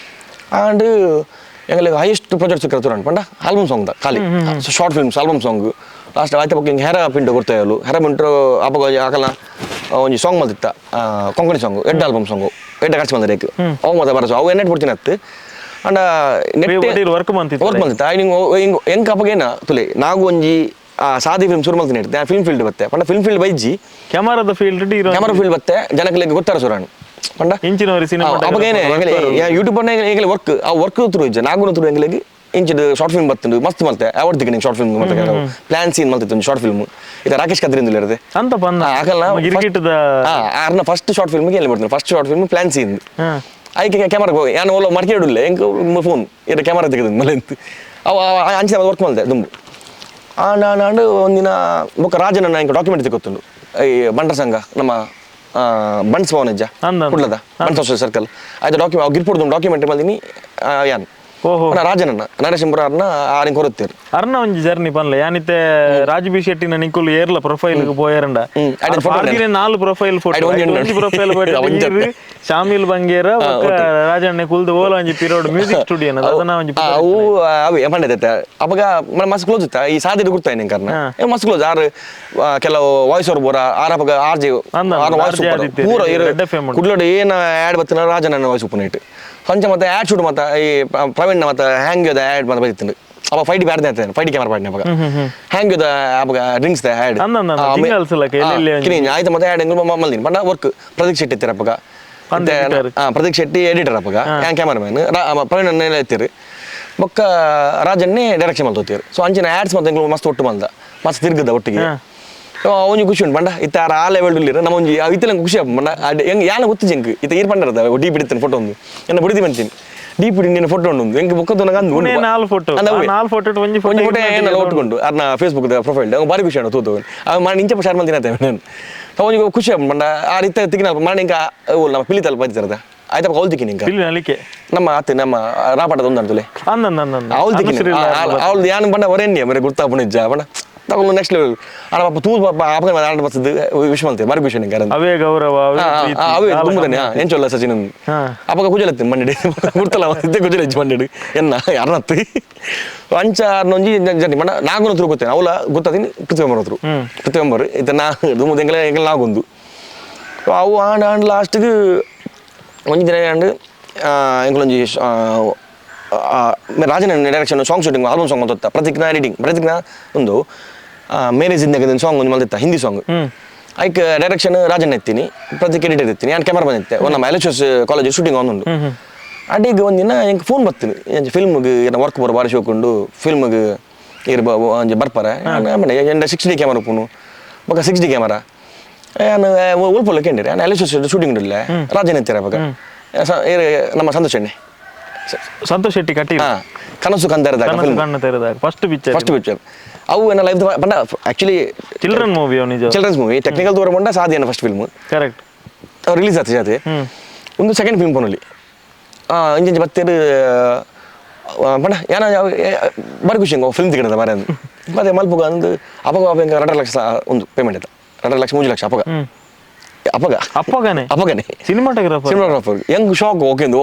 ಅಂಡ್ ಎಂಗಳಿಗೆ ಹೈಯೆಸ್ಟ್ ಪ್ರಾಜೆಕ್ಟ್ ಸಿಕ್ಕರು ಪಂಡ ಆಲ್ಬಮ್ ಸಾಂಗ್ ಖಾಲಿ short films album song last ಆಯ್ತು ಬಗ್ಗೆ ಹಿಂಗೆ ಹೆರ ಪಿಂಟು ಗೊತ್ತಾಯಲು ಹೆರ ಪಿಂಟು ಅವಾಗ ಆಗಲ್ಲ ಒಂದು ಸಾಂಗ್ ಬಂದಿತ್ತ ಕೊಂಕಣಿ ಸಾಂಗ್ ಎಡ್ ಆಲ್ಬಮ್ ಸಾಂಗು ಎಡ್ಡ ಖರ್ಚು ಬಂದ ರೇಕ್ ಅವು ಮತ್ತೆ ಬರಸು ಅವು ಎಣ್ಣೆ ಬಿಡ್ತೀನಿ ಹತ್ತು ಅಂಡ ನೆಟ್ ವರ್ಕ್ ಬಂದಿತ್ತ ಹಿಂಗೆ ಹೆಂಗೆ ಅಪ್ಪಗೇನ ತುಲೆ ನಾವು ಒಂಜಿ ಸಾದಿ ಫಿಲ್ಮ್ ಶುರು ಮಾಡ್ತೀನಿ ಇಡ್ತೆ ಫಿಲ್ಮ್ ಫೀಲ್ಡ್ ಬತ್ತೆ ಪಂಡ ಫಿಲ್ಮ್ ಫೀಲ್ಡ್ ಬೈಜಿ ಕ್ಯಾಮರಾ ಫೀಲ್ಡ್ ಬತ್ತೆ ಜನಕ್ಕೆ ಗೊತ್ತಾರ ಸುರಾಣು ಪಂಡ ಅಪ್ಪಗೇನೆ ಯೂಟ್ಯೂಬ್ ವರ್ಕ್ ಆ ವರ್ಕ್ ತ್ರೂ ಇಜ್ಜ ನಾಗೂನ ತ್ರೂ ಎಂಗಳಿಗೆ ಇಂಚಿಡ್ ಶಾರ್ಟ್ ಫಿಲ್ಮ್ ಬರ್ತುಂಡು ಮಸ್ತ್ ಮಲ್ತೆ ಅವಾರ್ಡ್ ತಿಕ್ಕಿ ಶಾರ್ಟ್ ಫಿಲ್ಮ್ ಮತ್ತೆ ಪ್ಲಾನ್ ಸೀನ್ ಮಲ್ತಿತ್ತು ಶಾರ್ಟ್ ಫಿಲ್ಮ್ ಇದು ರಾಕೇಶ್ ಕದ್ರಿಂದ ಇರದೆ ಅಂತ ಆರ್ನ ಫಸ್ಟ್ ಶಾರ್ಟ್ ಫಿಲ್ಮ್ ಎಲ್ಲಿ ಬರ್ತೀನಿ first short film plan scene ಅದಕ್ಕೆ ಕ್ಯಾಮರಾ ಹೋಗಿ ನಾನು ಓಲೋ ಮರ್ಕಿಡಿಲ್ಲ ಹೆಂಗೆ ಫೋನ್ ಇದು ಕ್ಯಾಮರಾ ತೆಗೆದು ಮಲೆ ಅಂತ ಅವು ಅಂಚಿನ ವರ್ಕ್ ಮಲ್ತೆ ದುಂಬು ನಾನು ಒಂದಿನ ಬೊಕ್ಕ ರಾಜನ ಇಂಕ ಡಾಕ್ಯುಮೆಂಟ್ ತೆಗೊತ್ತುಂಡು ಈ ಬಂಟರ ಸಂಘ ನಮ್ಮ ಬಣ್ಸ್ ಭವನ ಇಜ್ಜ ಕುಡ್ಲದ ಬಣ್ಸ್ ಸರ್ಕಲ್ ಆಯ್ತು ಡಾಕ್ಯುಮೆಂಟ್ ಗಿರ್ಪುಡ್ದು ಡಾಕ್ಯುಮೆಂಟ್ ಮಲ್ದಿನಿ ಯಾನ್ ರಾಜನನ್ನ ನರೇಶಂಪುರ ಆರಿನ ಕೊರುತ್ತೀರು ಅರ್ನ ಒಂಜಿ ಜರ್ನಿ ಪನ್ಲೆ ಯಾನಿತ್ತೆ ರಾಜಬಿ ಶೆಟ್ಟಿನ ನಿಕುಲು ಏರ್ಲ ಪ್ರೊಫೈಲ್ ಪೋಯರಂಡ 4 ಪ್ರೊಫೈಲ್ ಫೋಟೋ ಒಂಜಿ ಪ್ರೊಫೈಲ್ ಫೋಟೋ ಶಾಮಿಲ್ ಬಂಗೇರ ರಾಜಣ್ಣ ಕುಲ್ದು ಓಲ ಒಂಜಿ ಪಿರಿಯಡ್ ಮ್ಯೂಸಿಕ್ ಸ್ಟುಡಿಯೋ ಅದನ್ನ ಒಂಜಿ ಅವು ಅವು ಏಮಂಡೈತೆ ಅವಾಗ ಮಸ್ತ್ ಕ್ಲೋಸ್ ಇತ್ತ ಈ ಸಾದಿಡ್ ಗುರ್ತಾ ನಿನ್ ಕಾರ್ನ ಮಸ್ತ್ ಕ್ಲೋಸ್ ಆರು ಕೆಲವು ವಾಯ್ಸ್ ಓವರ್ ಬೋರ ಆರಪಗ ಆರ್ಜೆ ಪೂರ ಕುಡ್ಲೋಡು ಏನ ಆಡ್ ಬತ್ತನ ರಾಜನನ್ನ ವಾಯ್ಸ್ ಉಪ್ಪು ಕೊಂಚ ಮತ್ತೆ ಆ್ಯಡ್ ಶೂಟ್ ಮತ್ತೆ ಈ ಪ್ರವೀಣ್ ಮತ್ತೆ ಹ್ಯಾಂಗ್ ಅದ ಆ್ಯಡ್ ಮತ್ತೆ ಬೈತಿತ್ತು ಅವಾಗ ಫೈಟಿ ಬ್ಯಾಡ್ದೆ ಅಂತ ಫೈಟಿ ಕ್ಯಾಮರಾ ಪಾಡ್ನೆ ಅವಾಗ ಹ್ಯಾಂಗ್ ಅದ ಅವಾಗ ಡ್ರಿಂಕ್ಸ್ ದ ಆ್ಯಡ್ ಆಯ್ತು ಮತ್ತೆ ಆ್ಯಡ್ ಹೆಂಗ್ ಮಲ್ದಿನಿ ಪಂಡ ವರ್ಕ್ ಪ್ರದೀಕ್ ಶೆಟ್ಟಿ ಇತ್ತೀರ ಅವಾಗ ಪ್ರದೀಕ್ ಶೆಟ್ಟಿ ಎಡಿಟರ್ ಅವಾಗ ಹ್ಯಾಂಗ್ ಕ್ಯಾಮರಾಮ್ಯಾನ್ ಪ್ರವೀಣ್ ಅನ್ನ ಎತ್ತೀರಿ ಬೊಕ್ಕ ರಾಜನ್ನೇ ಡೈರೆಕ್ಷನ್ ಮಾಡ್ತೀರಿ ಸೊ ಅಂಚಿನ ಆ್ಯಡ್ಸ್ ಮತ್ತೆ ಮಸ್ತ್ ಒಟ್ಟು ಬಂದ ಮಸ್ತ್ ತಿರ್ಗದ ಒಟ್ಟಿಗೆ ಒಂಜಿ ಖುಷಿ ಉಂಟು ಪಂಡ ಇತ್ತ ಆ ಲೆವೆಲ್ ಇಲ್ಲಿರ ನಮ್ಮ ಒಂಜಿ ಇತ್ತಲ್ಲ ಖುಷಿ ಪಂಡ ಹೆಂಗೆ ಯಾನ ಗೊತ್ತು ಜಂಕ್ ಇತ್ತ ಈರ್ ಪಂಡರದ ಡೀಪ್ ಇಡ್ತಾನೆ ಫೋಟೋ ಒಂದು ಎನ್ನ ಬುಡಿದಿ ಬಂತೀನಿ ಡೀಪ್ ಇಡಿ ನೀನು ಫೋಟೋ ಉಂಟು ಹೆಂಗೆ ಬೊಕ್ಕದ್ದು ನಂಗೆ 4 ಫೋಟೋ ಒಂಜಿ ಫೋಟೋ ಏನೆಲ್ಲ ಒಟ್ಕೊಂಡು ಅದನ್ನ ಫೇಸ್ಬುಕ್ ಪ್ರೊಫೈಲ್ ಭಾರಿ ಖುಷಿ ಆಣ ತೂತು ಅವ್ ಮಾಡಿ ಇಂಚಪ್ಪ ಶೇರ್ ಮಾಡ್ತೀನಿ ಅಂತ ನಾನು ಅವನಿಗೆ ಖುಷಿ ಪಂಡ ಆ ರೀತಿ ತಿಕ್ಕಿನ ಮಾಡಿ ಹಿಂಗೆ ನಮ್ಮ ಪಿಲಿತಲ್ಲ ಬಂದಿರದ ಆಯ್ತಪ್ಪ ಅವ್ಳು ತಿಕ್ಕಿ ನಿಂಗೆ ನಮ್ಮ ಅತ್ತೆ ನಮ್ಮ ರಾಪಾಟದ ಒಂದು ಅಂತಲೇ ಅವ್ಳು ತಿಕ್ಕಿ ಅವ್ಳು ಯಾನು ಬಂಡ ಹೊರೇನ್ಯ ಮರೆ ಗುರ್ತಾಪಣ ಇಜ್ಜ ಬಣ್ಣ ತಗೊಂಡು ನೆಕ್ಸ್ಟ್ ಲೆವೆಲ್ ಅಣ್ಣ ಪಾಪ ತೂ ಪಾಪ ಆಪಗ ಆಡ ಬರ್ತದೆ ವಿಶ್ ಮಾಡ್ತೆ ಬಾರಿ ಖುಷಿ ನಿಂಗೆ ಅವೇ ಗೌರವ ಅವೇ ತುಂಬುತ್ತಾನೆ ಎಂಚೊಲ್ಲ ಸಚಿನ್ ಅಪಗ ಕುಜಲತ್ತೆ ಮಂಡಿ ಗುರ್ತಲ್ಲ ಇದ್ದೆ ಕುಜಲ ಇಜ್ಜು ಮಂಡಿ ಎನ್ನ ಅರ್ನತ್ತಿ ಅಂಚ ನೊಂಜಿ ಜರ್ನಿ ಮಣ್ಣ ನಾಗುನ ಹತ್ರ ಗೊತ್ತೇನೆ ಅವಳ ಗೊತ್ತಾತೀನಿ ಪೃಥ್ವಿಂಬರ್ ಇತ್ತ ನಾ ದುಮ್ಮದ ಎಂಗೆಲ್ಲ ನಾಗೊಂದು ಅವು ಆಂಡ್ ಲಾಸ್ಟ್ಗೆ ಒಂಜಿ ದಿನ ಆಂಡ್ ಎಂಗಳೊಂಜಿ ರಾಜನ direction song shooting album song ಅಂತ ಪ್ರತೀಕ್ನ ಎಡಿಟಿಂಗ್ ಪ್ರತೀಕ್ನ ಒಂದು ಮೇರೇಜ್ ಇಂದಾಗ ಸಾಂಗ್ ಒಂದು ಮಲ್ದಿತ್ತ ಹಿಂದಿ ಸಾಂಗ್ ಐಕ್ ಡೈರೆಕ್ಷನ್ ರಾಜನ್ ಎತ್ತೀನಿ ಪ್ರತೀಕ್ ಎಡಿಟರ್ ಎತ್ತೀನಿ ನಾನು ಕ್ಯಾಮರಾ ಬಂದಿತ್ತೆ ಒಂದು ನಮ್ಮ ಎಲ್ಎಚ್ಎಸ್ ಕಾಲೇಜ್ ಶೂಟಿಂಗ್ ಒಂದುಂಡು ಅಡಿಗೆ ಒಂದಿನ ಹೆಂಗೆ ಫೋನ್ ಬರ್ತೀನಿ ಫಿಲ್ಮ್ಗೆ ಏನೋ ವರ್ಕ್ ಬರೋ ಬಾರಿಸಿ ಹೋಗ್ಕೊಂಡು ಫಿಲ್ಮ್ಗೆ ಇರ್ಬ ಒಂಜಿ ಬರ್ಪಾರೆ ಎಂಡ 6D ಕ್ಯಾಮರಾ ಪೂನು ಬೊಕ್ಕ 6D ಕ್ಯಾಮರಾ ನಾನು ಉಲ್ಪಲ್ಲ ಕೇಂದ್ರಿ ನಾನು ಎಲ್ಎಚ್ಎಸ್ ಶೂಟಿಂಗ್ ಇಲ್ಲ ರಾಜನ್ ಎತ್ತೀರ ಅವಾಗ ನಮ್ಮ ಸಂತೋಷ್ ಶೆಟ್ಟಿ ಕಟ್ಟಿ ಕನಸು ಕಂದರದಾಗ ಫಸ್ಟ್ ಪಿಕ್ಚರ್ ಅವು ಏನ ಲೈಫ್ ಬಂಡ ಆಕ್ಚುಲಿ ಚಿಲ್ಡ್ರನ್ ಮೂವಿ ಟೆಕ್ನಿಕಲ್ ದೂರ ಬಂಡ ಸಾದಿಯನ ಫಸ್ಟ್ ಫಿಲ್ಮ್ ಕರೆಕ್ಟ್ ರಿಲೀಸ್ ಆಯ್ತು ಜಾತಿ ಒಂದು ಸೆಕೆಂಡ್ ಫಿಲ್ಮ್ ಪೋನಲ್ಲಿ ಇಂಜಿಂಜಿ ಬತ್ತೇರು ಬಂಡ ಏನ ಬಾರಿ ಖುಷಿ ಫಿಲ್ಮ್ ತಿಗಿಡದ ಮಾರ ಮತ್ತೆ ಮಲ್ಪುಗ ಅಂದು ಅಪಗ 2 ಲಕ್ಷ ಒಂದು ಪೇಮೆಂಟ್ ಆಯ್ತು 2 ಲಕ್ಷ 3 ಲಕ್ಷ ಅಪಗನೆ ಸಿನಿಮಾಟೋಗ್ರಾಫರ್ ಹೆಂಗ್ ಶಾಕ್ ಓಕೆಂದು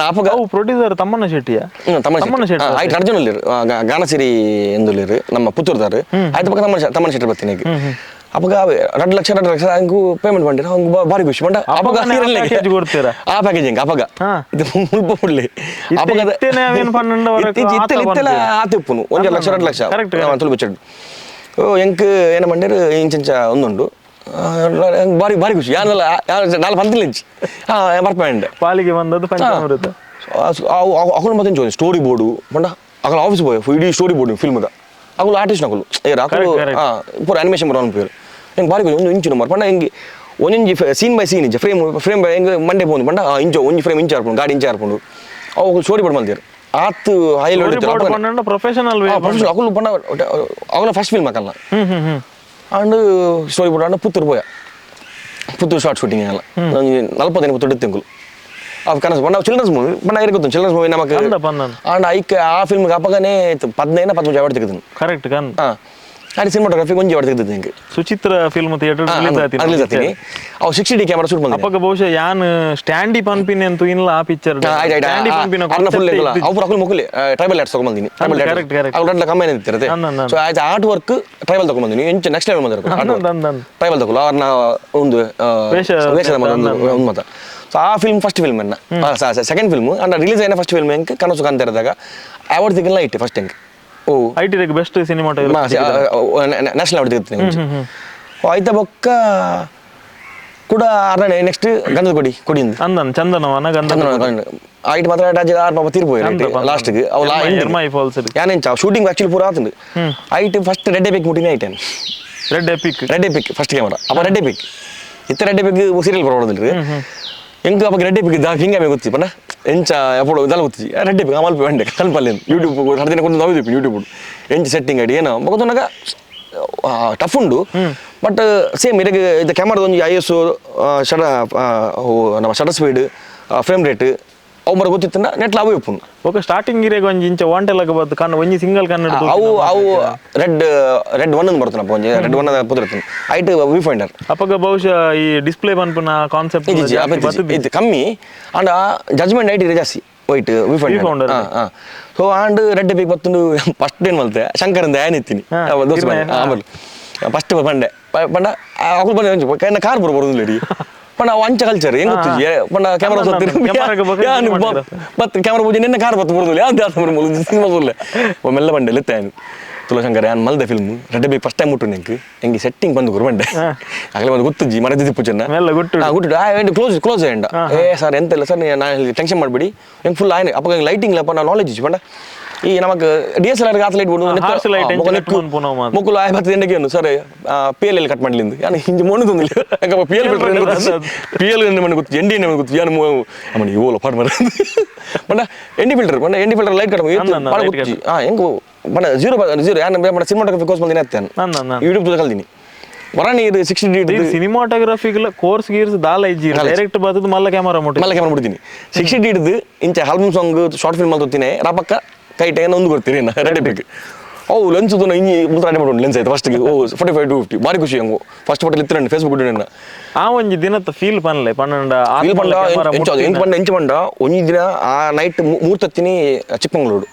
ಅಪಗ ಪ್ರೊಡ್ಯೂಸರ್ ತಮ್ಮಣ್ಣ ಶೆಟ್ಟಿಯ ಆಯ್ತು ಅರ್ಜುನ್ ಗಾನಸಿರಿ ಎಂದುಲ್ಲಿರು ನಮ್ಮ ಪುತ್ತೂರ್ದಾರು ಆಯ್ತು ಪಕ್ಕ ತಮ್ಮಣ್ಣ ಶೆಟ್ಟಿ ಬರ್ತೀನಿ ಅಪಗ 2 ಲಕ್ಷ ಹಂಗು ಪೇಮೆಂಟ್ ಮಾಡಿರ ಹಂಗ ಬಾರಿ ಖುಷಿ ಬಂಡ ಅಪಗ ಆ ಪ್ಯಾಕೇಜಿಂಗ್ ಅಪಗ ಇದು ಮುಲ್ಪ ಪುಳ್ಳಿ ಅಪಗ ಇತ್ತೆಲ್ಲ ಆತಿಪ್ಪುನು 1 ಲಕ್ಷ 2 ಲಕ್ಷ ತುಳು ಬಿಚ್ಚಡು ಹೆಂಗ್ ಏನ ಮಾಡಿರು ಇಂಚ ಒಂದುಂಡು ಬಾರಿ ಬಾರಿ ಖುಷಿ ಯಾರಲ್ಲ ನಾಳೆ ಬಂದಿಲ್ಲ ಇಂಚಿ ಬರ್ಪಂಡ್ ಪಾಲಿಗೆ ಬಂದದ್ದು ಪಂಚಾಮೃತ ಅಕಲು ಮತ್ತೆ ಸ್ಟೋರಿ ಬೋರ್ಡು ಬಂಡ ಅಕಲು ಆಫೀಸ್ ಹೋಯ್ ಇಡೀ ಸ್ಟೋರಿ ಬೋರ್ಡು ಫಿಲ್ಮ್ದ ಅಕಲು ಆರ್ಟಿಸ್ಟ್ ಅಕಲು ಅಕಲು ಪೂರ ಅನಿಮೇಷನ್ ಬರೋನು ಪೇರು ಹೆಂಗೆ ಬಾರಿ ಖುಷಿ ಒಂದು ಇಂಚಿನ ಮಾರು ಬಂಡ ಹೆಂಗೆ ಒಂದೊಂಜಿ ಸೀನ್ ಬೈ ಸೀನ್ ಇಂಚ ಫ್ರೇಮ್ ಬೈ ಹೆಂಗೆ ಮಂಡೆ ಹೋಗಿ ಬಂಡ ಇಂಚು ಒಂಜಿ ಫ್ರೇಮ್ ಇಂಚ ಹಾರ್ಕೊಂಡು ಗಾಡಿ ಇಂಚ ಹಾರ್ಕೊಂಡು ಅವು ಸ್ಟೋರಿ ಬೋರ್ಡ್ ಮಲ್ದಿರು ಆತು ಹೈಲೈಟ್ ಪ್ರೊಫೆಷನಲ್ ಅಕಲು ಬಂಡ ಅವನ ಫಸ್ಟ್ ಫಿಲ್ಮ್ ಹಾಕಲ್ಲ and story board and Puttur short shooting ಎಲ್ಲ 40 ಪುತ್ತೂರು ತಿಂಗಳು ಅವು ಕನಸು ಬಂಡ ಚಿಲ್ಡ್ರನ್ಸ್ ಮೂವಿ ಬಂಡ ಇರಗೊತ್ತು ಚಿಲ್ಡ್ರನ್ಸ್ ಮೂವಿ ನಮಗೆ ಅಂಡ್ ಐಕ್ ಆ ಫಿಲ್ಮ್ಗೆ ಅಪ್ಪಗನೇ 15 15 ಅವಾರ್ಡ್ ತೆಗೆದನು ಕರೆಕ್ಟ್ ಅದು ಸಿನಿಮಾಟೋಗ್ರಫಿ ಒಂಜಿ ಹೊಡೆ ತೆಗೆದಿದ್ದು ಹೆಂಗೆ ಸುಚಿತ್ರ ಫಿಲ್ಮ್ ಥಿಯೇಟರ್ ರಿಲೀಸ್ ಆಗ್ತೀನಿ ಅವು 60D ಕ್ಯಾಮರಾ ಶೂಟ್ ಬಂದಿದೆ ಅಪ್ಪಗ ಬಹುಶಃ ಯಾನ್ ಸ್ಟ್ಯಾಂಡಿ ಪನ್ಪಿನ ಅಂತೂ ಇಲ್ಲ ಆ ಪಿಕ್ಚರ್ ಸ್ಟ್ಯಾಂಡಿ ಪನ್ಪಿನ ಅವ್ರು ಅಕುಲ್ ಮುಕುಲಿ ಟ್ರೈಬಲ್ ಆರ್ಟ್ಸ್ ತಗೊಂಡ್ಬಂದಿನಿ ಟ್ರೈಬಲ್ ಕಮ್ಮಿ ಇರ್ತಿರುತ್ತೆ ಸೊ ಆಯ್ತು ಆರ್ಟ್ ವರ್ಕ್ ಟ್ರೈಬಲ್ ತಗೊಂಡ್ಬಂದಿನಿ ಎಂಚ ನೆಕ್ಸ್ಟ್ ಲೆವೆಲ್ ಬಂದಿರೋ ಟ್ರೈಬಲ್ ತಗೊಳ್ಳು ಅವ್ರನ್ನ ಒಂದು ವೇಷದ ಮತ ಸೊ ಆ ಫಿಲ್ಮ್ ಫಸ್ಟ್ ಫಿಲ್ಮ್ ಅನ್ನ ಸೆಕೆಂಡ್ ಫಿಲ್ಮ್ ಅಂಡ್ ರಿಲೀಸ್ అయిన ಫಸ್ಟ್ ಫಿಲ್ಮ್ ಹೆಂಗೆ ಕನಸು ಕಾಣ್ತಿರದಾಗ ಅವಾರ್ಡ್ ಸಿಗಲ್ಲ ಐಟಿ ಫಸ್ಟ್ ಹೆಂಗೆ ಓ ಐಟಿ ಬೆಸ್ಟ್ ಸಿನಿಮಾಟೋಗ್ರಫಿ ನ್ಯಾಷನಲ್ ಅವಾರ್ಡ್ ಸಿಗುತ್ತೆ ಆಯ್ತಾ ಬೊಕ್ಕ ಕೂಡ ಅರ್ಣ ನೆಕ್ಸ್ಟ್ ಗಂಧದ ಕೊಡಿಯಿಂದ ಅಂದನ್ ಚಂದನವನ ಗಂಧನ ಆಯ್ತು ಮಾತ್ರ ರಾಜ್ಯದ ಆರು ಪಾಪ ತೀರ್ಪೋಯ್ತು ಲಾಸ್ಟ್ಗೆ ಅವು ಯಾನೆಂಚ ಶೂಟಿಂಗ್ ಆಕ್ಚುಲಿ ಪೂರ ಆತಂದು ಆಯ್ತು ಫಸ್ಟ್ ರೆಡ್ ಎಪಿಕ್ ಮುಟ್ಟಿನೇ ಐಟೇನು ರೆಡ್ ಎಪಿಕ್ ಫಸ್ಟ್ ಕ್ಯಾಮರಾ ಅಪ್ಪ ರೆಡ್ ಎಪಿಕ್ ಇತ್ತ ರೆಡ್ ಎಪಿಕ್ ಸೀರಿಯಲ್ ಬರೋದಿಲ್ರಿ ಹೆಂಗೆ ಅಪ್ಪ ರೆಡ್ ಎಪಿಕ್ ಹಿಂಗೆ ಗೊತ್ತಿ ಪಣ್ಣ ಎಂಚ ಎಪ್ಪಡು ಇದೆಲ್ಲ ಗೊತ್ತಿ ರೆಡ್ ಎಪಿಕ್ ಅಮಲ್ ಬಂಡೆ ಕಲ್ಪಲ್ಲಿ ಯೂಟ್ಯೂಬ್ ಹರ್ದಿನ ಕೊಂಡು ನೋಡಿದ್ವಿ ಯೂಟ್ಯೂಬ್ ಎಂಚ ಸೆಟ್ಟಿಂಗ್ ಅಡಿ ಏನೋ ಮಗದೊನಗ ಟಫ್ ಉಂಡು ಬಟ್ ಸೇಮ್ ಇದಕ್ಕೆ ಇದು ಕ್ಯಾಮರಾದ ಒಂದು ISO ನಮ್ಮ ಶಟರ್ ಸ್ಪೀಡ್ ಫ್ರೇಮ್ ರೇಟ್ ಅವು ಮರ ಗೊತ್ತಿತ್ತ ನೆಟ್ಲ ಅವು ಇಪ್ಪು ಓಕೆ ಸ್ಟಾರ್ಟಿಂಗ್ ಇರೇಗ ಒಂಜಿ ಇಂಚ ವಾಂಟೆಲ್ಲ ಬತ್ತು ಕಣ್ಣು ಒಂಜಿ ಸಿಂಗಲ್ ಕನ್ನಡ ಅವು ರೆಡ್ ಒನ್ ಅಂತ ಬರ್ತನಪ್ಪ ಒಂಜಿ ರೆಡ್ ಒನ್ ಪುದಿರ್ತೀನಿ ಐಟ್ ವ್ಯೂ ಫೈಂಡರ್ ಅಪ್ಪಗ ಬಹುಶಃ ಈ ಡಿಸ್ಪ್ಲೇ ಪನ್ಪನ ಕಾನ್ಸೆಪ್ಟ್ ಇದು ಕಮ್ಮಿ ಅಂಡ್ ಜಜ್ಮೆಂಟ್ ಐಟ್ ಇದೆ ಜಾಸ್ತಿ white viewfinder so and Red Epic ಬತ್ತುಂಡು ಫಸ್ಟ್ ಏನು ಮಲ್ತೆ ಶಂಕರಿಂದ ಏನಿತ್ತೀನಿ ಆಮೇಲೆ ಫಸ್ಟ್ ಬಂಡೆ ಪಂಡ ಅಕುಲ್ ಬಂದೆ ಕೈನ ಕಾರ್ ಬರೋದಿಲ್ಲ ರೀ ಪಣ ಅವು ಅಂಚ ಕಲ್ಚರ್ ಹೆಂಗ್ ಗೊತ್ತಿದ್ವಿ ಪಣ ಕ್ಯಾಮರಾ ಮತ್ತೆ ಕ್ಯಾಮರಾ ಪೂಜೆ ನಿನ್ನೆ ಕಾರ್ ಬತ್ತು ಬರೋದಿಲ್ಲ ಯಾವ್ದು ಸಿನಿಮಾ ಸುಳ್ಳೆ ಮೆಲ್ಲ ಬಂಡೆ ಲೆತ್ತಾನು ತುಳಶಂಕರ್ ಯಾನ್ ಮಲ್ದೆ film Red Epic first time ಮುಟ್ಟು ನಿಂಗೆ ಹೆಂಗೆ ಸೆಟ್ಟಿಂಗ್ ಬಂದು ಗುರುಬಂಡೆ ಆಗಲೇ ಬಂದು ಗೊತ್ತಜ್ಜಿ ಮರದಿದ್ದು ಪೂಜನ್ನ ಗುಟ್ಟು ಕ್ಲೋಸ್ ಎಂಡ ಏ ಸರ್ ಎಂತ ಇಲ್ಲ ಸರ್ ನಾನು ಟೆನ್ಷನ್ ಮಾಡಬೇಡಿ ಹೆಂಗೆ ಫುಲ್ ಆಯ್ತು ಅಪ್ಪ ಲೈಟಿಂಗ್ ಲಪ್ಪ ನಾವು ನಾಲೆಜ್ ಇಚ್ಚಿ ಪಂಡ ಈ ನಮಗೆ DSLR ಆತ ಲೈಟ್ ಬಿಡು ಮುಕ್ಕುಲು ಆಯ್ ಬರ್ತದೆ ಎಂಡಕ್ಕೆ ಸರ್ PL ಕಟ್ ಮಾಡ್ಲಿಂದು ಯಾನು ಹಿಂಗೆ ಮೊಣ್ಣದೊಂದಿಲ್ಲ ಯಾಕಪ್ಪ PL ನಮಗೆ ಗೊತ್ತು ND ನಮಗೆ ಗೊತ್ತು ಯಾನು ಅಮ್ಮನಿ ಓಲ ಪಾಡ್ ಮಾಡ ಬಣ್ಣ ಎಂಡಿ ಫಿಲ್ಟರ್ ಲೈಟ್ ಕಟ್ ಹೆಂಗು ಬಣ್ಣ ಜೀರೋ ಯಾನು ಸಿನಿಮಾಟೋಗ್ರಫಿ ಕೋರ್ಸ್ ಬಂದಿನ ಯೂಟ್ಯೂಬ್ ಕಲ್ತೀನಿ ವರಾನಿ ಇದು 60D ಸಿನಿಮಾಟೋಗ್ರಫಿ ಕೋರ್ಸ್ ಗೀರ್ಸ್ ದಾಲ ಇಜ್ಜಿ ಡೈರೆಕ್ಟ್ ಬರ್ತದ ಮಲ್ಲ ಕ್ಯಾಮರಾ ಮುಟ್ತೀನಿ 60D ಹಿಡಿದು ಇಂಚ ಆಲ್ಬಮ್ ಸಾಂಗ್ ಶಾರ್ಟ್ ಫಿಲ್ಮ್ ತೋತೀನಿ ರಾಪಕ್ಕ ಕೈಟ್ ಏನೋ ಒಂದು ಕೊಡ್ತೀರಿ ರೆಡ್ ಎಪಿಕ್ ಅವು ಲೆನ್ಸ್ ಹಿಂಗೆ ಮುದ್ರಾಣೆ ಮಾಡೋಣ ಲೆನ್ಸ್ ಆಯ್ತು ಫಸ್ಟ್ಗೆ 45 to 50 ಭಾರಿ ಖುಷಿ ಹಂಗು ಫಸ್ಟ್ ಫೋಟೋ ಇತ್ತು ಫೇಸ್ಬುಕ್ ಇಡೋಣ ಆ ಒಂಜಿ ದಿನದ ಫೀಲ್ ಪನ್ಲೆ ಪನ್ನಂಡ ಹೆಂಗ್ ಪಂಡ ಎಂಚ ಪಂಡ ಒಂಜಿ ದಿನ ಆ ನೈಟ್ ಮೂರ್ತತ್ತೀನಿ ಚಿಕ್ಕಮಂಗ್ಳೂರು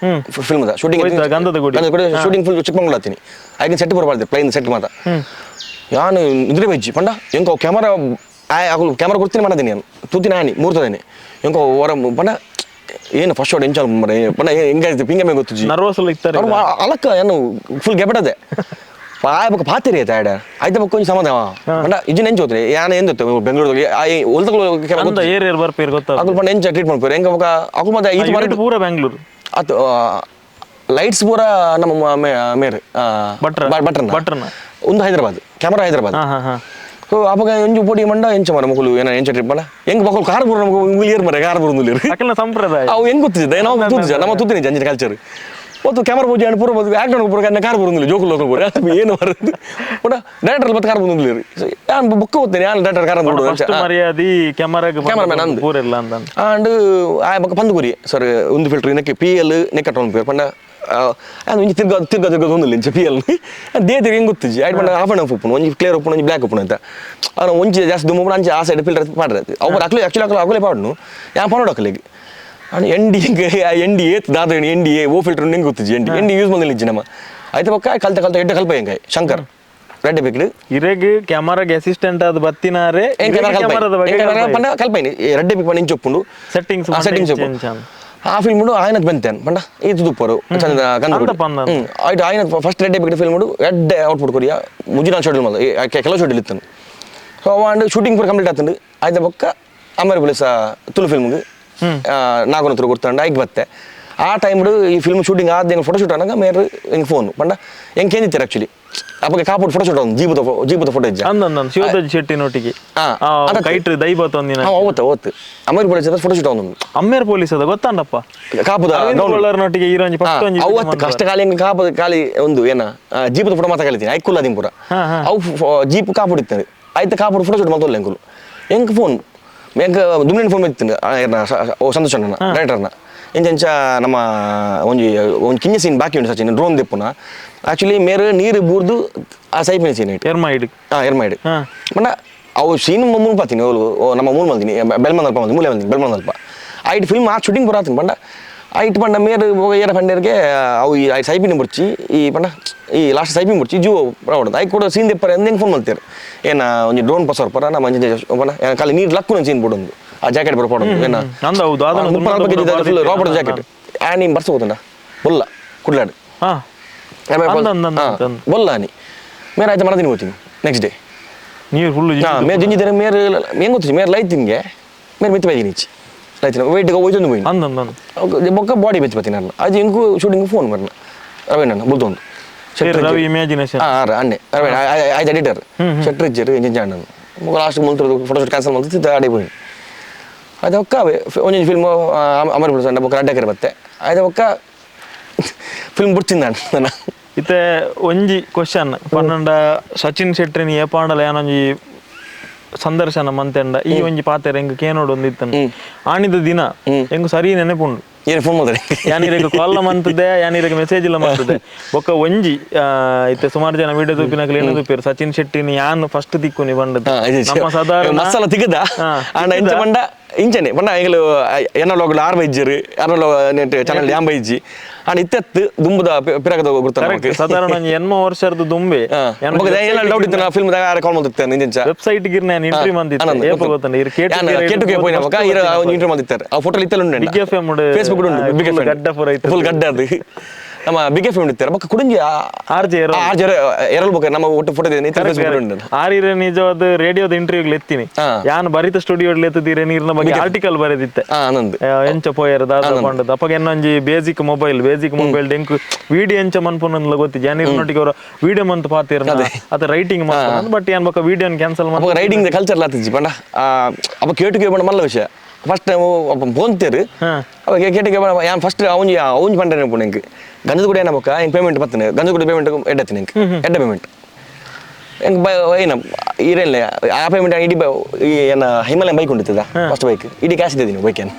ಫಿಲ್ಮ್ ಶೂಟಿಂಗ್ ಗಂಧದ ಗುಡಿ ಶೂಟಿಂಗ್ ಫುಲ್ ಚಿಕ್ಕಮಂಗ್ಳೂರು ಹತ್ತೀನಿ ಆಗಿನ ಸೆಟ್ ಬರಬಾರ್ದು ಪ್ಲೈನ್ ಸೆಟ್ ಮಾತ ಯಾನು ನಿದ್ರೆ ಬಜ್ಜಿ ಪಂಡ ಹೆಂಗೋ ಕ್ಯಾಮರಾ ಕೊಡ್ತೀನಿ ಮಾಡದೀನಿ ನಾನು ತೂತಿನ ಆನಿ ಮೂರ್ತದೇನೆ ಹೆಂಗೋ ಹೊರ ಪಂಡ ಏನು ಫಸ್ಟ್ ಶಾಟ್ ಎಂಚಾಲ್ ಮರೆ ಪಣ ಹೆಂಗಾಯ್ತು ಪಿಂಗಮೆ ಗೊತ್ತು ನರ್ವಸ್ ಇರ್ತಾರೆ ಅಲಕ್ಕ ಏನು ಫುಲ್ ಗೆಬಡದೆ ಪಾತಿರಿ ಆಯ್ತು ಆಡ ಆಯ್ತು ಬಕ್ಕ ಕೊಂಚ ಸಮಾಧಾನ ಪಂಡ ಇಜ್ಜಿನ ಎಂಚ ಹೋತ್ರಿ ಯಾನ ಎಂದತ್ತು ಬೆಂಗಳೂರಲ್ಲಿ ಹೊಲ್ತಗಳು ಏರಿಯರ್ ಬರ್ಪೇರ್ ಗೊತ್ತಾ ಅಕುಲ್ ಪಂಡ ಎಂಚ ಟ್ರೀಟ್ಮೆಂಟ್ ಪೇರ್ ಹೆಂಗ ಬಕ್ಕ ಅಕುಲ್ ಮತ್ತೆ ಇದು ಮಾಡಿ ಪೂರ ಬೆಂಗಳೂರು ಅತ್ತು ಲೈಟ್ಸ್ ಪೂರ ನಮ್ಮ ಮೇರ್ ಬಟ್ರನ ಒಂದು ಹೈದರಾಬಾದ್ ಕ್ಯಾಮರಾ ಹೈದರಾಬಾದ್ ಸೊ ಅವಾಗ ಎಂಜು ಪೊಡಿ ಮಂಡ ಎಂಚ ಮರ ಮಕ್ಕಳು ಏನೋ ಎಂಚ ಟ್ರಿಪ್ ಮಾಡ ಹೆಂಗ್ ಮಕ್ಕಳು ಕಾರ್ ಬರೋ ಉಂಗ್ಲಿಯರ್ ಮರ ಕಾರ್ ಬರೋದಿಲ್ಲ ಸಂಪ್ರದಾಯ ಅವು ಹೆಂಗ್ ಗೊತ್ತಿದ್ದೆ ನಾವು ತೂತಿದ್ದ ನಮ್ಮ ತೂತಿನಿ ಜಂಜಿ ಕಲ್ಚರ್ ಮತ್ತು ಕ್ಯಾಮರಾ ಪೂಜೆ ಪೂರ ಬಂದು ಆಕ್ಟರ್ ಪೂರ ಕಾರ್ ಬರೋದಿಲ್ಲ ಜೋಕು ಲೋಕಲ್ ಪೂರ ಏನು ಬರೋದು ಪುಟ ಡೈರೆಕ್ಟರ್ ಮತ್ತೆ ಕಾರ್ ಬಂದಿಲ್ಲ ನಾನು ಬುಕ್ ಹೋಗ್ತೇನೆ ನಾನು ಡೈರೆಕ್ಟರ್ ಕಾರ್ ಬಂದು ಮರ್ಯಾದಿ ಕ್ಯಾಮರಾಮನ್ ಅಂದು ಪೂರ ಇಲ್ಲ ಅಂತ ಅಂಡ್ ಆ ಬಕ್ಕ ಪಂದು ಗುರಿ ಸರ್ ಒಂದು ಫಿಲ್ಟರ್ ಇದಕ್ಕೆ PL ನೆಕ್ಕಟ್ ಒಂದು ಪೇರ್ ಪಂಡ ಅದು ಒಂಜಿ ತಿರ್ಗ ಒಂದಿಲ್ಲ ಇಂಚ PL ದೇತಿ ಹೆಂಗೆ ಗೊತ್ತಿಜ್ಜಿ ಆಯ್ತು ಪಂಡ ಹಾಫ್ ಅಂಡ್ ಉಪ್ಪು ಒಂಜಿ ಕ್ಲಿಯರ್ ಉಪ್ಪು ಒಂಜಿ ಬ್ಲ್ಯಾಕ್ ಉಪ್ಪು ಅಂತ ಅವ್ನು ಒಂಜಿ ಜಾಸ್ತಿ ದುಮ್ಮ ಅಂಚೆ ಆ ಸೈಡ್ ಫಿಲ್ಟರ್ ಪಾಡ್ರೆ ಅವ್ರು ಆಕ್ಚುಲಿ ಪಾಡ್ನು ಯಾ ಪನ್ನೋಡು ಹಾಕಲಿಗೆ ಎಂಡಿ ಏತ್ ದಾದ NDA ಓ ಫಿಲ್ಟರ್ ಹೆಂಗೆ ಗೊತ್ತಿಜ್ಜಿ ಎಂಡಿ ಯೂಸ್ ಬಂದಿಲ್ಲ ಇಜ್ಜಿ ನಮ್ಮ ಆಯ್ತು ಪಕ್ಕ ಕಲ್ತ ಎಡ್ಡೆ ಕಲ್ಪ ಹೆಂಗೆ ಶಂಕರ್ ರೆಡ್ ಎಪಿಕ್ ಇರೆಗ್ ಕ್ಯಾಮರಾಗೆ ಅಸಿಸ್ಟೆಂಟ್ ಅದು ಬತ್ತಿನಾರೆ ಕಲ್ಪೈನಿ ರೆಡ್ ಎಪಿಕ್ ಪಂಡ ಇಂಚು ಒಪ್ಪುಂಡು ಸೆಟ್ಟಿಂಗ್ಸ್ ಆ ಫಿಲ್ಮ್ ఆయన ಬಂತೇನೆ ಪಂಡ ಇದು ದುಪ್ಪರು ಆಯ್ತು ఆయన ಫಸ್ಟ್ ರೆಡ್ ಎಪಿಕ್ ಫಿಲ್ಮ್ ಎಡ್ಡೆ ಔಟ್ಪುಟ್ ಕೊರಿಯಾ ಮುಜಿನ ಶೆಡ್ಯೂಲ್ ಮಲ್ಲ ಕೆಲವು ಶೆಡ್ಯೂಲ್ ಇತ್ತು ಸೊ ಅಂಡ್ ಶೂಟಿಂಗ್ ಪೂರ ಕಂಪ್ಲೀಟ್ ಆಗ್ತಂಡು ಆಯ್ತು ಬೊಕ್ಕ ಅಮರ್ ಪೊಲೀಸ ತುಳು ಫಿಲ್ಮ್ಗೆ ನಾಗನತ್ರ ಕೊಡ್ತಾಂಡು ಆಯ್ಕೆ ಬತ್ತೆ ಆ ಟೈಮ್ ಈ ಫಿಲ್ಮ್ ಶೂಟಿಂಗ್ ಆದ ಹೆಂಗೆ ಫೋಟೋ ಶೂಟ್ ಅನ್ನಂಗ ಮೇರೆ ಹೆಂಗೆ ಫೋನ್ ಪಂಡ ಹೆಂಗೆ ಕೇಂದಿತ್ತೀರ ಆಕ್ಚುಲಿ ಅಪ್ಪಗೆ ಕಾಪುಟ್ ಫೋಟೋ ಶೂಟ್ ಒಂದು ಜೀಬದ ಫೋಟೋ ಇಜ್ಜ ಶಿವರಾಜ್ ಶೆಟ್ಟಿ ನೋಟಿಗೆ ಕೈಟ್ರಿ ದೈವತ್ ಒಂದಿನ ಓತ್ ಅಮರ್ ಪೊಲೀಸ್ ಫೋಟೋ ಶೂಟ್ ಒಂದು ಅಮ್ಮೇರ್ ಪೊಲೀಸ್ ಅದ ಗೊತ್ತಾಂಡಪ್ಪ ಕಾಪುದ ನೋಟಿಗೆ ಹೀರೋಂಜಿ ಅವತ್ತು ಕಷ್ಟ ಕಾಲಿ ಕಾಪದ ಕಾಲಿ ಒಂದು ಏನ ಜೀಪದ ಫೋಟೋ ಮಾತಾ ಕಲಿತೀನಿ ಐಕುಲ್ಲ ಅದಿಂಗ್ ಪೂರ ಅವು ಜೀಪ್ ಕಾಪುಡ್ ಇರ್ತಾರೆ ಆಯ್ತು ಕಾಪುಡ್ ಫೋಟೋ ಶೂಟ್ ಮಾಡ್ತಲ್ಲ ಹೆಂಗೆ ಫೋನ್ ಹೆಂಗೆ ದುಮ್ಮಿನ ಫೋನ್ ಇತ್ತು ಸಂತೋಷ್ ಅಣ್ಣ ಡೈರೆಕ್ಟರ್ನ ಎಂಚ ನಮ್ಮ ಒಂದು ಕಿಂಜ ಸೀನ್ ಬಾಕಿ ಉಂಟು ಸಚಿನ್ ಡ್ರೋನ್ ದೆಪ್ಪುನ ಆ್ಯಕ್ಚುಲಿ ಮೇರೆ ನೀರು ಬೂರ್ದು ಆ ಸೈಪಿನ ಸೀನ್ ಇಟ್ಟು ಎರ್ಮೈಡ್ ಎರ್ಮೈಡ್ ಬಣ್ಣ ಅವು ಸೀನ್ ಮೂರು ಪಾತೀನಿ ಅವಳು ನಮ್ಮ ಮೂರು ಮಲ್ತೀನಿ ಬೆಲ್ಮಂದಲ್ಪ ಮಂದಿ ಮೂಲೆ ಮಂದಿನಿ ಬೆಲ್ಮಂದಲ್ಪ ಐಟ್ ಫಿಲ್ಮ್ ಆ ಶೂಟಿಂಗ್ ಬರಾತೀನಿ ಬಂಡ ಐಟ್ ಪಂಡ ಮೇರೆ ಏರ ಪಂಡೇರಿಗೆ ಅವು ಈ ಸೈಪಿನ ಮುರ್ಚಿ ಈ ಪಂಡ ಈ ಲಾಸ್ಟ್ ಸೈಪಿಂಗ್ ಮುರ್ಚಿ ಜೂ ಹೊಡೋದು ಐ ಕೂಡ ಸೀನ್ ದೆಪ್ಪರ ಎಂದೇನು ಫೋನ್ ಮಾಡ್ತಾರೆ ಏನ ಒಂದು ಡ್ರೋನ್ ಪಸರ್ ಪರ ನಮ್ಮ ಪಂಡ ಖಾಲಿ ನೀರು ಲಕ್ಕು ಸೀನ್ ಬಿಡೋದು ಆ ಜಾಕೆಟ್ ಬರೋದು ಏನ ರಾಬರ್ಟ್ ಜಾಕೆಟ್ ನೀನು ಬರ್ಸ್ಬೋದಣ್ಣ ಬೊಲ್ಲ ಕುಡ್ಲಾಡು ಬೊಲ್ಲ ನೀ ಮೇರೆ ಆಯ್ತು ಮರದಿನ ಹೋಗ್ತೀನಿ ನೆಕ್ಸ್ಟ್ ಡೇ ನೀರು ಫುಲ್ ಮೇರೆ ಜಿಂಜಿದ್ರೆ ಮೇರೆ ಹೆಂಗೆ ಗೊತ್ತಿತ್ತು ಮೇರೆ ಲೈತಿನ್ಗೆ ಮೇರೆ ಮಿತ್ತು ಬೈಗಿ ನೀಚಿ ಲೈತಿನ ವೆಯ್ಟ್ಗೆ ಹೋಯ್ತೊಂದು ಹೋಯ್ತು ಬೊಕ್ಕ ಬಾಡಿ ಬೆಚ್ಚ ಬತ್ತೀನಿ ಅಲ್ಲ ಅದು ಹೆಂಗೂ ಶೂಟಿಂಗ್ ಫೋನ್ ಬರ್ನ ರವೇಣ್ಣ ಬುಲ್ತೊಂದು ಅಣ್ಣೆ ರವೇಣ ಆಯ್ತು ಎಡಿಟರ್ ಶೆಟ್ರ್ ಇಜ್ಜರು ಎಂಜಿನ್ ಅಣ್ಣನು ಲಾಸ್ಟ್ ಮುಲ್ತರದು ಫೋಟೋಶೂಟ್ ಕ್ಯಾನ್ಸಲ್ ಮಾಡ್ತಿತ್ತು ಆಡಿ ಹೋಗಿ ಅದು ಒಕ್ಕ ಒಂದೊಂದು ಫಿಲ್ಮು ಅಮರ್ ಬಿಡ್ಸಂಡ ಬೊಕ್ಕ ಅಡ್ಡಕರೆ ಬತ್ತೆ ಆಯ್ತು ಒಕ್ಕ ಫಿಲ್ಮ್ ಬಿಡ್ತೀನಿ ನಾನು ಇತ್ತೆ ಒಂಜಿ ಕ್ವಶನ್ ಪನ್ನಂಡ ಸಚಿನ್ ಶೆಟ್ಟಿ ನೀ ಏಪಾಂಡಲ ಏನೊಂಜಿ ಸಂದರ್ಶನ ಮಂತೆಂಡ ಈ ಒಂಜಿ ಪಾತೆರ ಹೆಂಗ್ ಕೇನೋಡು ಒಂದಿತ್ತನು ಆಣಿದ ದಿನ ಹೆಂಗ್ ಸರಿ ನೆನಪುಂಡು ಏನು ಫೋನ್ ಮಾಡಿದ್ರೆ ಯಾನಿರಗೆ ಕಾಲ್ ಮಂತದೆ ಯಾನಿರಗೆ ಮೆಸೇಜ್ ಇಲ್ಲ ಮಾಡ್ತದೆ ಬೊಕ್ಕ ಒಂಜಿ ಇತ್ತೆ ಸುಮಾರು ಜನ ವಿಡಿಯೋ ತೂಪಿನಾಗಲಿ ಏನೋ ತೂಪಿರು ಸಚಿನ್ ಶೆಟ್ಟಿನಿ ಯಾನ್ ಫಸ್ಟ್ ತಿಕ್ಕು ನೀ ಬಂಡದ್ದು ನಮ್ಮ ಸಾಧಾರಣ ಮಸಾಲ ತಿಗದ ಇಂಚ ಬಂಡ ಇಂಚನೆ ಬಂಡ ಎಂಗಲು ಎನ್ನಲೋಗಲು ಆರ್ ಬೈಜ್ಜರು ಎನ್ನಲೋ ನೆಟ್ ಚಾನಲ್ ಯಾಂ ಬೈಜಿ ಆಂಡ ಇತ್ತೆತ್ತು ದುಂಬದ ಪಿರಕದ ಗುರ್ತ ಸಾಧಾರಣ ಎನ್ಮ ವರ್ಷದ ದುಂಬೆ ಡೌಟ್ ಇತ್ತು ನಾ ಫಿಲ್ಮ್ ದಾಗ ಕಾಲ್ ಮಾಡ್ತಿರ್ತಾರೆ ಇಂಚ ವೆಬ್ಸೈಟ್ ಗಿರ್ ನಾನು ಇಂಟ್ರಿ ಮಂದಿತ್ತೆ ಏಪ ಗೊತ್ತಂಡ ಇರ್ ಕೇಟುಗೆ ಪೋಯಿನ ಬಕ ಇರ ಇಂಟ್ರಿ ಮಂದಿರ್ತಾರೆ ಆ ಫೋಟೋ ಇತ್ತಲ್ಲ ಉಂಟು ಬಿಗ್ ಎಫ್ಎಂ ಫೇಸ್ಬುಕ್ ಉಂಟು ಬಿಗ್ ಎಫ್ಎಂ ಗಡ್ಡ ಪುರ ಐತೆ ಫುಲ್ ಗಡ್ಡ ಅದು ನಮ್ಮ ಬಿಗ್ ಎಫ್ಎಂ ಇರ್ತಾರೆ ಬಕ ಕುಡುಂಜಿ ಆರ್ಜೆ ಎರಲ್ ಬೇಕು ನಮ್ಮ ಒಟ್ಟು ಫೋಟೋ ಇದೆ ಆರಿರ ನಿಜವಾದ ರೇಡಿಯೋದ ಇಂಟರ್ವ್ಯೂಗಳು ಎತ್ತೀನಿ ಯಾನ್ ಬರಿತ ಸ್ಟುಡಿಯೋ ಎತ್ತುತ್ತೀರಿ ನೀರಿನ ಬಗ್ಗೆ ಆರ್ಟಿಕಲ್ ಬರೆದಿತ್ತೆ ಎಂಚ ಪೋಯರ್ ದಾದ ಪಂಡದ ಅಪ್ಪಗ ಇನ್ನೊಂಜಿ ಬೇಸಿಕ್ ಮೊಬೈಲ್ ಡೆಂಕ್ ವಿಡಿಯೋ ಎಂಚ ಮನ್ಪುನಲ್ಲ ಗೊತ್ತಿದ್ದೆ ಯಾನ್ ಇರ್ನೊಟ್ಟಿಗೆ ಅವರ ವಿಡಿಯೋ ಮಂತ್ ಪಾತಿರ ಅತ ರೈಟಿಂಗ್ ಮಾಡ್ತಾನ ಬಟ್ ಏನ್ ಬಕ ವಿಡಿಯೋನ್ ಕ್ಯಾನ್ಸಲ್ ಮಾಡಿ ರೈಟಿಂಗ್ ಕಲ್ಚರ್ ಲಾತಿಜಿ ಪಂಡ ಅಪ್ಪ ಕೇಟುಗೆ ಬಂಡ ಮಲ್ಲ ವಿಷಯ ಫಸ್ಟ್ ಒಬ್ಬ ಬೋಂತೇರು ಅವಾಗ ಕೇಟಿಗೆ ಯಾನ್ ಫಸ್ಟ್ ಅವನ್ ಪಂಡ ನೆನಪು ನಂಗೆ ಗಂಜದ ಕೂಡ ಏನಕ್ಕ ಹೆಂಗೆ ಪೇಮೆಂಟ್ ಬರ್ತಾನೆ ಗಂಜದ ಕೂಡ ಪೇಮೆಂಟ್ ಎಡ್ಡತ್ತೀನಿ ಹೆಂಗೆ ಎಡ್ಡ ಪೇಮೆಂಟ್ ಹೆಂಗೆ ಏನ ಇರಲ್ಲ ಆ ಪೇಮೆಂಟ್ ಇಡೀ ಏನ ಹಿಮಾಲಯನ್ ಬೈಕ್ ಉಂಟಿತ್ತದ ಫಸ್ಟ್ ಬೈಕ್ ಇಡೀ ಕ್ಯಾಶ್ ಇದ್ದೀನಿ ಬೈಕ್ ಏನು